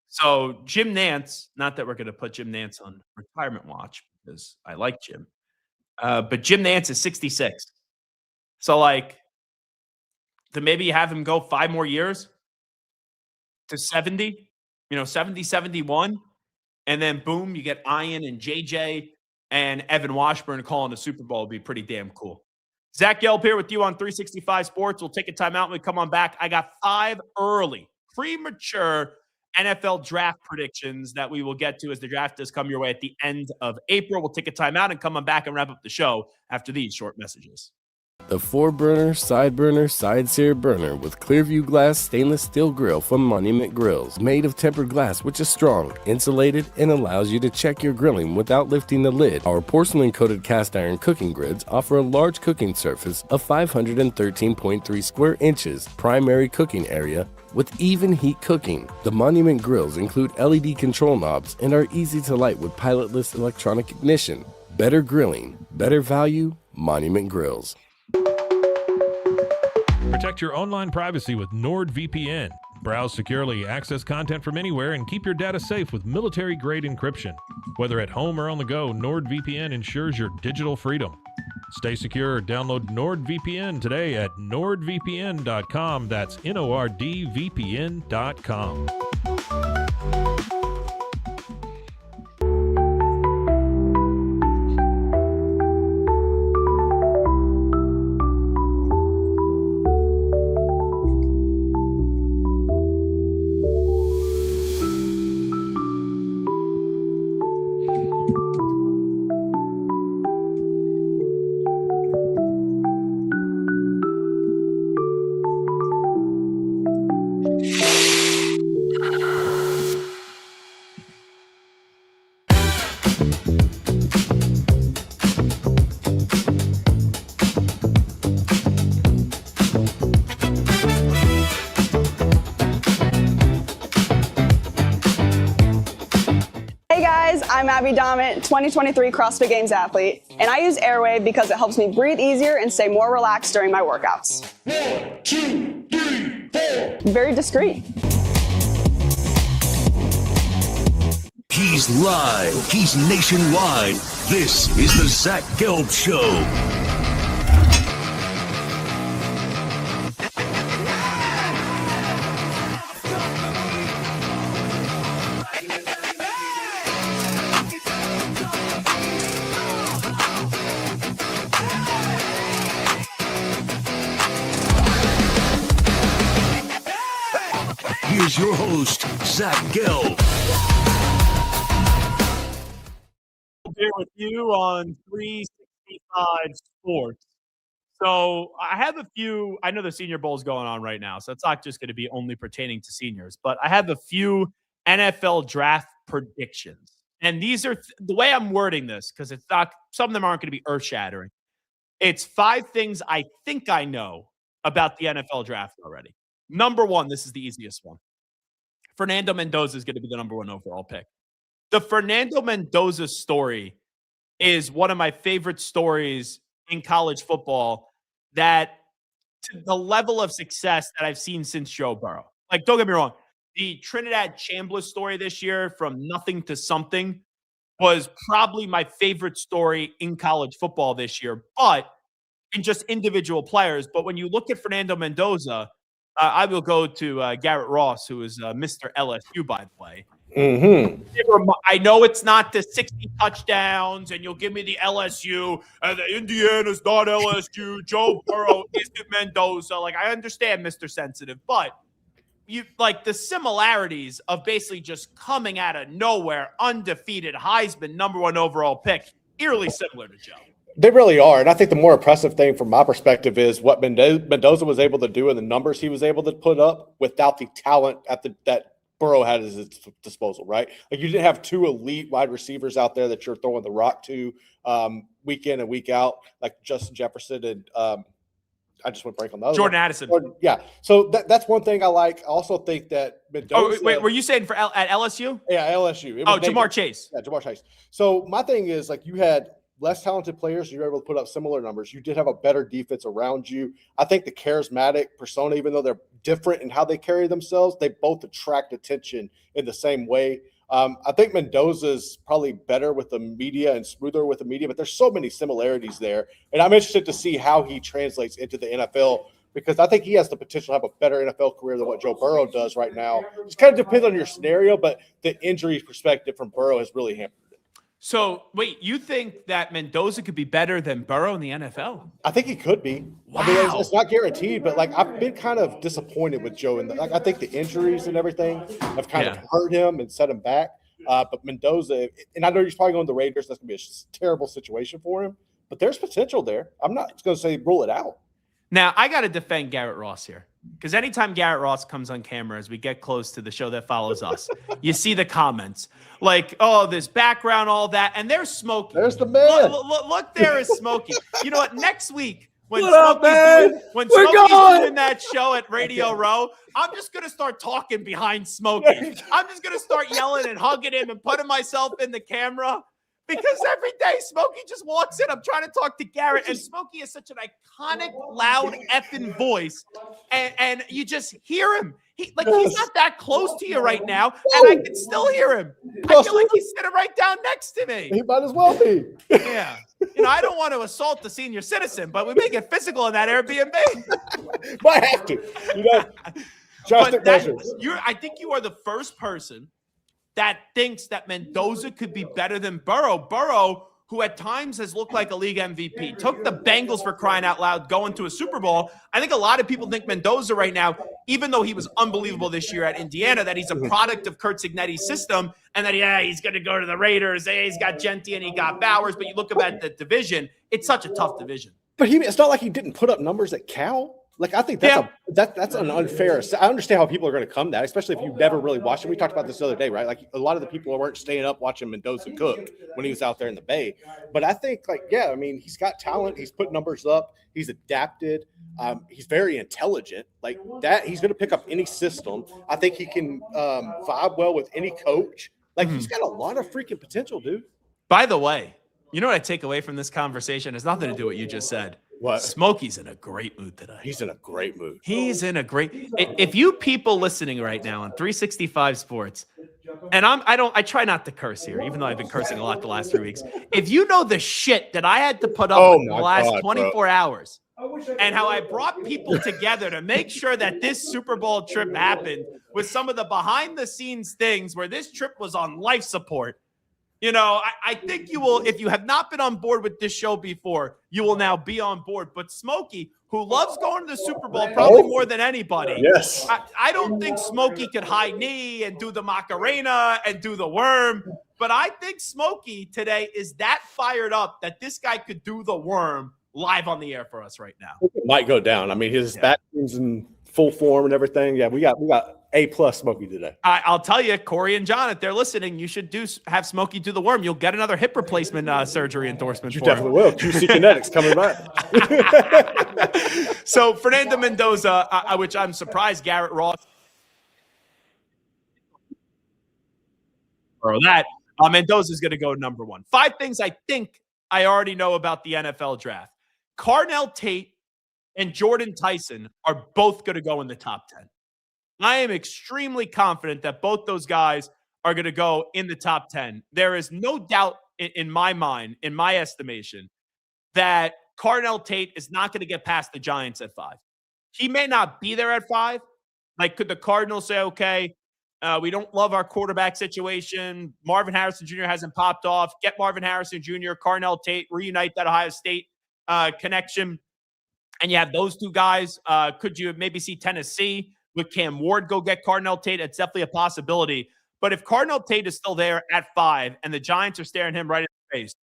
So Jim Nantz, not that we're going to put Jim Nantz on retirement watch because I like Jim, but Jim Nantz is 66. So, like, to maybe have him go 5 more years to 70, 70, 71, and then boom, you get Ian and JJ and Evan Washburn calling a Super Bowl would be pretty damn cool. Zach Gelb here with you on 365 Sports. We'll take a timeout when we come on back. I got 5 early, premature NFL draft predictions that we will get to as the draft does come your way at the end of April. We'll take a timeout and come on back and wrap up the show after these short messages. The 4-burner, side sear burner with Clearview Glass stainless steel grill from Monument Grills. Made of tempered glass, which is strong, insulated, and allows you to check your grilling without lifting the lid. Our porcelain-coated cast iron cooking grids offer a large cooking surface of 513.3 square inches, primary cooking area, with even heat cooking. The Monument Grills include LED control knobs and are easy to light with pilotless electronic ignition. Better grilling, better value, Monument Grills. Protect your online privacy with NordVPN. Browse securely, access content from anywhere, and keep your data safe with military-grade encryption. Whether at home or on the go, NordVPN ensures your digital freedom. Stay secure. Download NordVPN today at nordvpn.com. That's NORDVPN.com. Hey guys, I'm Abby Dommett, 2023 CrossFit Games athlete, and I use Airwave because it helps me breathe easier and stay more relaxed during my workouts. 1, 2, 3, 4. Very discreet. He's live. He's nationwide. This is the Zach Gelb Show. Here's your host, Zach Gelb. Here with you on 365 Sports. So I have a few, I know the Senior Bowl is going on right now, so it's not just going to be only pertaining to seniors, but I have a few NFL draft predictions. And these are the way I'm wording this, because it's not, some of them aren't going to be earth shattering. It's 5 things I think I know about the NFL draft already. Number 1, this is the easiest one. Fernando Mendoza is going to be the number 1 overall pick. The Fernando Mendoza story is one of my favorite stories in college football, that to the level of success that I've seen since Joe Burrow. Like, don't get me wrong, the Trinidad Chambliss story this year, from nothing to something, was probably my favorite story in college football this year, but in just individual players. But when you look at Fernando Mendoza, I will go to Garrett Ross, who is Mr. LSU, by the way. I know it's not the 60 touchdowns, and you'll give me the LSU, and the Indiana's not LSU. Joe Burrow isn't Mendoza. Like, I understand, Mr. Sensitive, but you like the similarities of basically just coming out of nowhere, undefeated Heisman #1 overall pick, eerily similar to Joe. They really are. And I think the more impressive thing from my perspective is what Mendoza was able to do and the numbers he was able to put up without the talent that Burrow had at his disposal, right? Like, you didn't have 2 elite wide receivers out there that you're throwing the rock to week in and week out, like Justin Jefferson and I just went break on the other Jordan one. Addison. Yeah. So that's one thing I like. I also think that Mendoza. Oh, wait, were you saying at LSU? Yeah, LSU. It Oh, was Jamar Chase. Yeah, Jamar Chase. So my thing is, like, you had less talented players, you were able to put up similar numbers. You did have a better defense around you. I think the charismatic persona, even though they're different in how they carry themselves, they both attract attention in the same way. I think Mendoza's probably better with the media and smoother with the media, but there's so many similarities there. And I'm interested to see how he translates into the NFL, because I think he has the potential to have a better NFL career than what Joe Burrow does right now. It kind of depends on your scenario, but the injury perspective from Burrow has really hampered. So, wait, you think that Mendoza could be better than Burrow in the NFL? I think he could be. Wow. I mean, it's not guaranteed, but, like, I've been kind of disappointed with Joe. I think the injuries and everything have kind of hurt him and set him back. But Mendoza, and I know he's probably going to the Raiders. That's going to be a terrible situation for him. But there's potential there. I'm not going to say rule it out. Now, I got to defend Garrett Ross here, because anytime Garrett Ross comes on camera, as we get close to the show that follows us, you see the comments like, oh, this background, all that, and they're smoking. There's the man. Look, there is smoking. You know what? Next week, when What Smokey's doing that show at Radio Row, I'm just going to start talking behind Smokey. I'm just going to start yelling and hugging him and putting myself in the camera, because every day Smokey just walks in. I'm trying to talk to Garrett, and Smokey is such an iconic, loud effing voice, and you just hear him. He's not that close to you right now, and I can still hear him. I feel like he's sitting right down next to me. He might as well be. Yeah. I don't want to assault the senior citizen, but we may get physical in that Airbnb. Might have to. Drastic measures. I think you are the first person that thinks that Mendoza could be better than Burrow. Burrow, who at times has looked like a league MVP, took the Bengals, for crying out loud, going to a Super Bowl. I think a lot of people think Mendoza right now, even though he was unbelievable this year at Indiana, that he's a product of Kurt Cignetti's system, and that, he's going to go to the Raiders. He's got Genti and he got Bowers. But you look at the division, it's such a tough division. But it's not like he didn't put up numbers at Cal. Like, I think that's an unfair. I understand how people are going to come that, especially if you've never really watched him. We talked about this the other day, right? Like, a lot of the people weren't staying up watching Mendoza cook when he was out there in the Bay. But I think, he's got talent. He's put numbers up. He's adapted. He's very intelligent. Like that, he's going to pick up any system. I think he can vibe well with any coach. Like, he's got a lot of freaking potential, dude. By the way, you know what I take away from this conversation? It has nothing to do with what you just said. What? Smokey's in a great mood today. He's in a great mood. If you people listening right now on 365 Sports, and I try not to curse here, even though I've been cursing a lot the last 3 weeks. If you know the shit that I had to put up in the last 24 hours, and how I brought people together to make sure that this Super Bowl trip happened with some of the behind the scenes things where this trip was on life support. I think you will, if you have not been on board with this show before, you will now be on board. But Smokey, who loves going to the Super Bowl probably more than anybody, yes, I don't think Smokey could high knee and do the Macarena and do the worm. But I think Smokey today is that fired up that this guy could do the worm live on the air for us right now. It might go down. I mean, his back is in full form and everything. Yeah, we got A+ Smokey today. I'll tell you, Corey and John, if they're listening, you should have Smokey do the worm. You'll get another hip replacement surgery endorsement. You definitely will. QC Kinetics coming back. So Fernando Mendoza, which I'm surprised Garrett Ross or that Mendoza is going to go number one. 5 things I think I already know about the NFL draft. Carnell Tate and Jordan Tyson are both going to go in the top 10. I am extremely confident that both those guys are going to go in the top 10. There is no doubt in my mind, in my estimation, that Carnell Tate is not going to get past the Giants at 5. He may not be there at 5. Like, could the Cardinals say, okay, we don't love our quarterback situation. Marvin Harrison Jr. hasn't popped off. Get Marvin Harrison Jr., Carnell Tate, reunite that Ohio State connection. And you have those two guys. Could you maybe see Tennessee with Cam Ward go get Carnell Tate? It's definitely a possibility. But if Carnell Tate is still there at 5 and the Giants are staring him right in the face,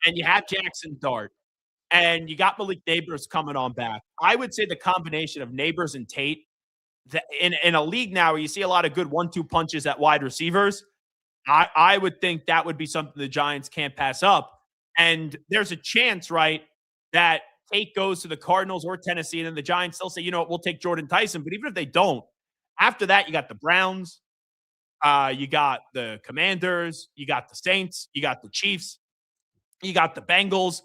and you have Jackson Dart, and you got Malik Neighbors coming on back, I would say the combination of Neighbors and Tate, in a league now where you see a lot of good 1-2 punches at wide receivers, I would think that would be something the Giants can't pass up. And there's a chance, right, that Tate goes to the Cardinals or Tennessee, and then the Giants still say, you know what, we'll take Jordan Tyson. But even if they don't, after that, you got the Browns, you got the Commanders, you got the Saints, you got the Chiefs, you got the Bengals.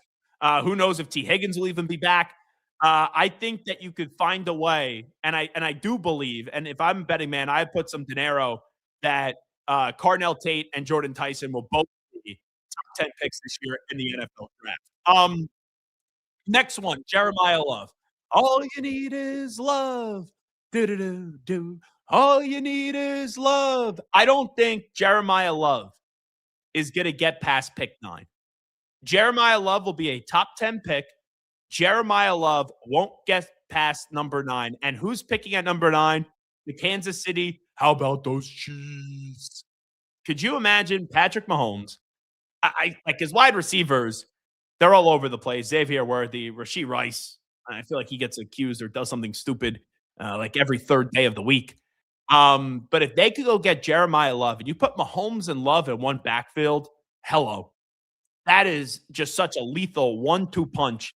Who knows if T. Higgins will even be back? I think that you could find a way, and I do believe, and if I'm a betting man, I put some dinero that Carnell Tate and Jordan Tyson will both be top 10 picks this year in the NFL draft. Next one, Jeremiah Love. All you need is love. Do-do-do-do. All you need is love. I don't think Jeremiah Love is going to get past pick 9. Jeremiah Love will be a top 10 pick. Jeremiah Love won't get past number 9. And who's picking at number 9? The Kansas City. How about those Chiefs? Could you imagine Patrick Mahomes? I like his wide receivers. They're all over the place. Xavier Worthy, Rashee Rice. I feel like he gets accused or does something stupid like every third day of the week. But if they could go get Jeremiah Love and you put Mahomes and Love in one backfield, hello. That is just such a lethal 1-2 punch.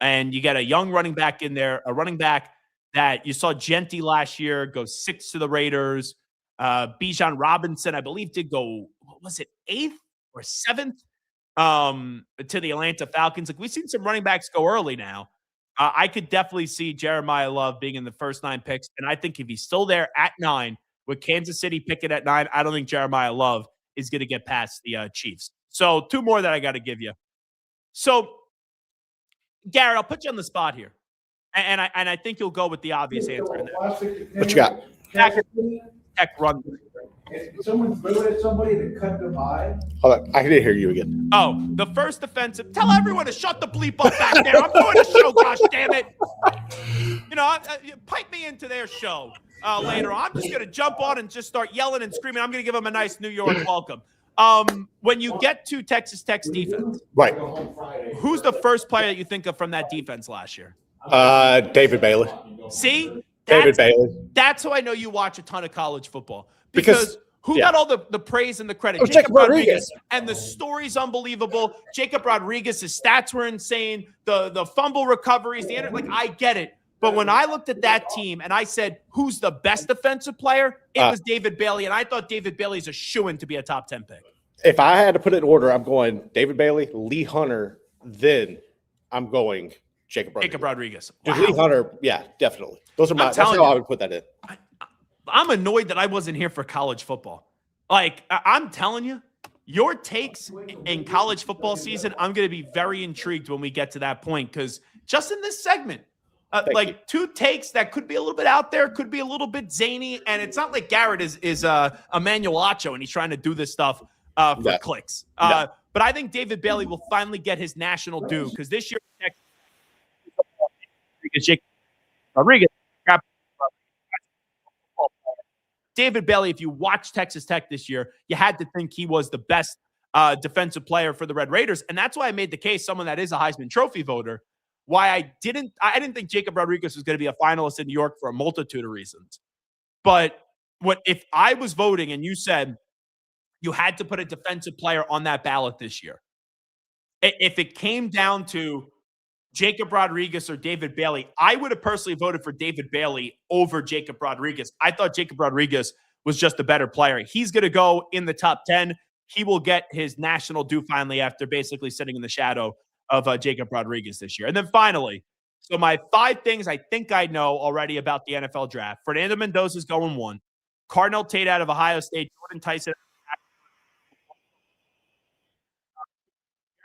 And you get a young running back in there, a running back that you saw Genti last year go 6 to the Raiders. Bijan Robinson, I believe, did go, what was it, 8th or 7th to the Atlanta Falcons. Like, we've seen some running backs go early now. I could definitely see Jeremiah Love being in the first 9 picks. And I think if he's still there at 9 with Kansas City picking at 9, I don't think Jeremiah Love is going to get past the Chiefs. So 2 more that I got to give you. So, Garrett, I'll put you on the spot here. And I think you'll go with the obvious answer in there. What you got? Tech run. Someone threw at somebody that cut them high. Hold on. I didn't hear you again. Oh, the first defensive. Tell everyone to shut the bleep up back there. I'm doing a show, gosh damn it. You know, pipe me into their show later on. I'm just going to jump on and just start yelling and screaming. I'm going to give them a nice New York welcome. When you get to Texas Tech's defense, right? Who's the first player that you think of from that defense last year? David Bailey. See? David Bailey. That's how I know you watch a ton of college football. Because who got all the praise and the credit? Oh, Jacob Rodriguez. And the story's unbelievable. Jacob Rodriguez, his stats were insane. The fumble recoveries, like, I get it. But when I looked at that team and I said, who's the best defensive player? It was David Bailey. And I thought David Bailey's a shoo-in to be a top 10 pick. If I had to put it in order, I'm going David Bailey, Lee Hunter, then I'm going Jacob Rodriguez. Wow. Lee Hunter, yeah, definitely. Those are that's how I would put that in. I'm annoyed that I wasn't here for college football. Like, I'm telling you, your takes in college football season, I'm going to be very intrigued when we get to that point, because just in this segment, like 2 takes that could be a little bit out there, could be a little bit zany, and it's not like Garrett is Emmanuel Acho and he's trying to do this stuff for clicks. But I think David Bailey will finally get his national due, because this year, Rodriguez. David Bailey, if you watch Texas Tech this year, you had to think he was the best defensive player for the Red Raiders. And that's why I made the case, someone that is a Heisman Trophy voter, why I didn't think Jacob Rodriguez was going to be a finalist in New York for a multitude of reasons. But if I was voting and you said you had to put a defensive player on that ballot this year, if it came down to Jacob Rodriguez or David Bailey, I would have personally voted for David Bailey over Jacob Rodriguez. I thought Jacob Rodriguez was just a better player. He's going to go in the top 10. He will get his national due finally after basically sitting in the shadow of Jacob Rodriguez this year. And then finally, so my 5 things I think I know already about the NFL draft. Fernando Mendoza's going 1. Cardinal Tate out of Ohio State. Jordan Tyson.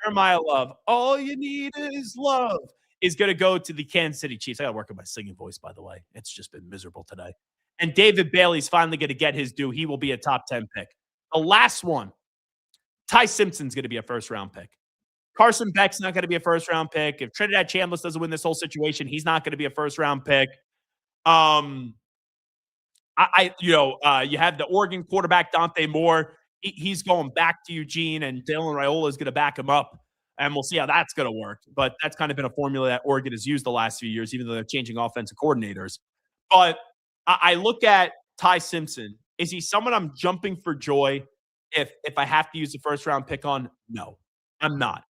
Jeremiah Love, all you need is love, is going to go to the Kansas City Chiefs. I got to work on my singing voice, by the way. It's just been miserable today. And David Bailey's finally going to get his due. He will be a top 10 pick. The last one, Ty Simpson's going to be a first-round pick. Carson Beck's not going to be a first-round pick. If Trinidad Chambliss doesn't win this whole situation, he's not going to be a first-round pick. You have the Oregon quarterback, Dante Moore. He's going back to Eugene, and Dylan Raiola is going to back him up, and we'll see how that's going to work. But that's kind of been a formula that Oregon has used the last few years, even though they're changing offensive coordinators. But I look at Ty Simpson. Is he someone I'm jumping for joy if I have to use the first-round pick on? No, I'm not.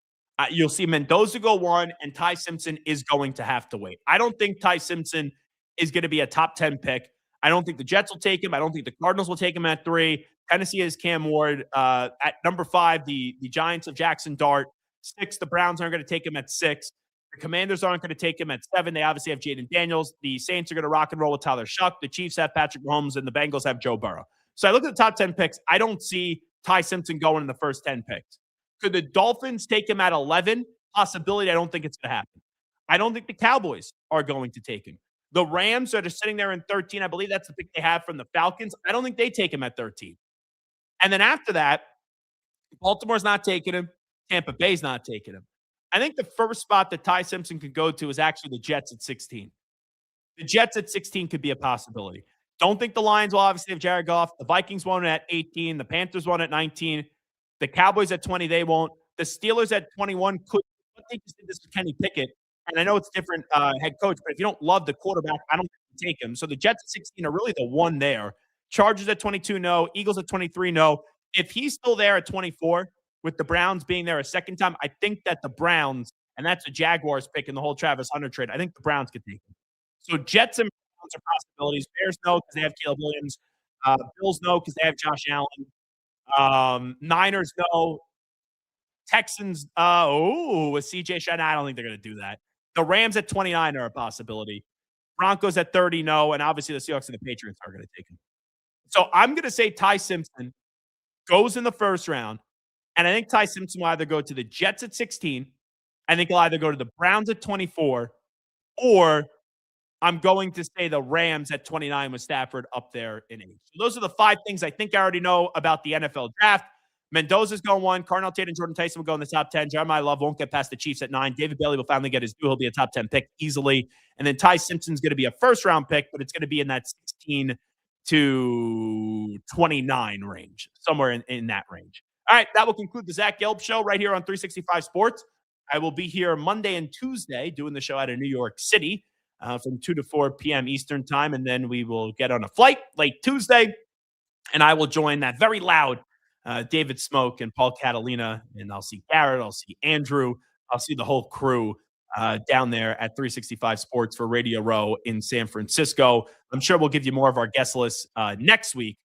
You'll see Mendoza go 1, and Ty Simpson is going to have to wait. I don't think Ty Simpson is going to be a top 10 pick. I don't think the Jets will take him. I don't think the Cardinals will take him at 3. Tennessee has Cam Ward. At number 5, the Giants of Jackson Dart. 6, the Browns aren't going to take him at 6. The Commanders aren't going to take him at 7. They obviously have Jaden Daniels. The Saints are going to rock and roll with Tyler Shuck. The Chiefs have Patrick Mahomes, and the Bengals have Joe Burrow. So I look at the top 10 picks. I don't see Ty Simpson going in the first 10 picks. Could the Dolphins take him at 11? Possibility. I don't think it's going to happen. I don't think the Cowboys are going to take him. The Rams are just sitting there in 13. I believe that's the pick they have from the Falcons. I don't think they take him at 13. And then after that, Baltimore's not taking him. Tampa Bay's not taking him. I think the first spot that Ty Simpson could go to is actually the Jets at 16. The Jets at 16 could be a possibility. Don't think the Lions will obviously have Jared Goff. The Vikings won't at 18. The Panthers won't at 19. The Cowboys at 20, they won't. The Steelers at 21 could. I think this is Kenny Pickett. And I know it's different head coach, but if you don't love the quarterback, I don't think you take him. So the Jets at 16 are really the one there. Chargers at 22, no. Eagles at 23, no. If he's still there at 24, with the Browns being there a second time, I think that the Browns, and that's a Jaguars pick in the whole Travis Hunter trade, I think the Browns could take him. So Jets and Browns are possibilities. Bears no because they have Caleb Williams. Bills no because they have Josh Allen. Niners no. Texans, with CJ Stroud. I don't think they're going to do that. The Rams at 29 are a possibility. Broncos at 30, no. And obviously the Seahawks and the Patriots are going to take him. So I'm going to say Ty Simpson goes in the first round. And I think Ty Simpson will either go to the Jets at 16. I think he'll either go to the Browns at 24, or I'm going to say the Rams at 29 with Stafford up there in age. So those are the 5 things I think I already know about the NFL draft. Mendoza's going 1. Cardinal Tate and Jordan Tyson will go in the top 10. Jeremiah Love won't get past the Chiefs at 9. David Bailey will finally get his due. He'll be a top 10 pick easily. And then Ty Simpson's going to be a first-round pick, but it's going to be in that 16 to 29 range, somewhere in that range. All right, that will conclude the Zach Gelb Show right here on 365 Sports. I will be here Monday and Tuesday doing the show out of New York City from 2 to 4 p.m. Eastern time, and then we will get on a flight late Tuesday, and I will join that very loud David Smoke and Paul Catalina, and I'll see Garrett, I'll see Andrew, I'll see the whole crew down there at 365 Sports for Radio Row in San Francisco. I'm sure we'll give you more of our guest list next week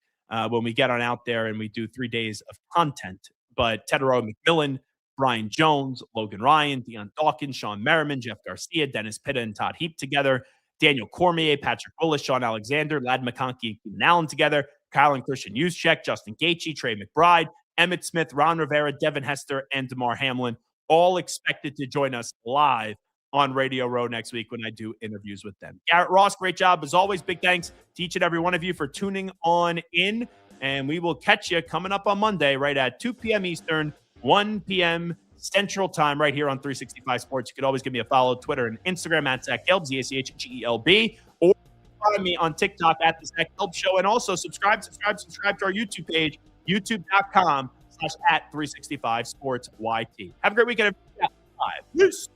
when we get on out there and we do 3 days of content. But Tedero McMillan, Brian Jones, Logan Ryan, Deion Dawkins, Sean Merriman, Jeff Garcia, Dennis Pitta, and Todd Heap together, Daniel Cormier, Patrick Willis, Sean Alexander, Lad McConkey, and Keenan Allen together, Kyle and Christian Juszczyk, Justin Gaethje, Trey McBride, Emmett Smith, Ron Rivera, Devin Hester, and DeMar Hamlin, all expected to join us live on Radio Row next week when I do interviews with them. Garrett Ross, great job. As always, big thanks to each and every one of you for tuning on in, and we will catch you coming up on Monday right at 2 p.m. Eastern, 1 p.m. Central Time right here on 365 Sports. You could always give me a follow, Twitter and Instagram at Zach Gelb, ZACHGELB, or find me on TikTok at The Zach Gelb Show. And also subscribe to our YouTube page, youtube.com/@365 Sports YT. Have a great weekend. Peace.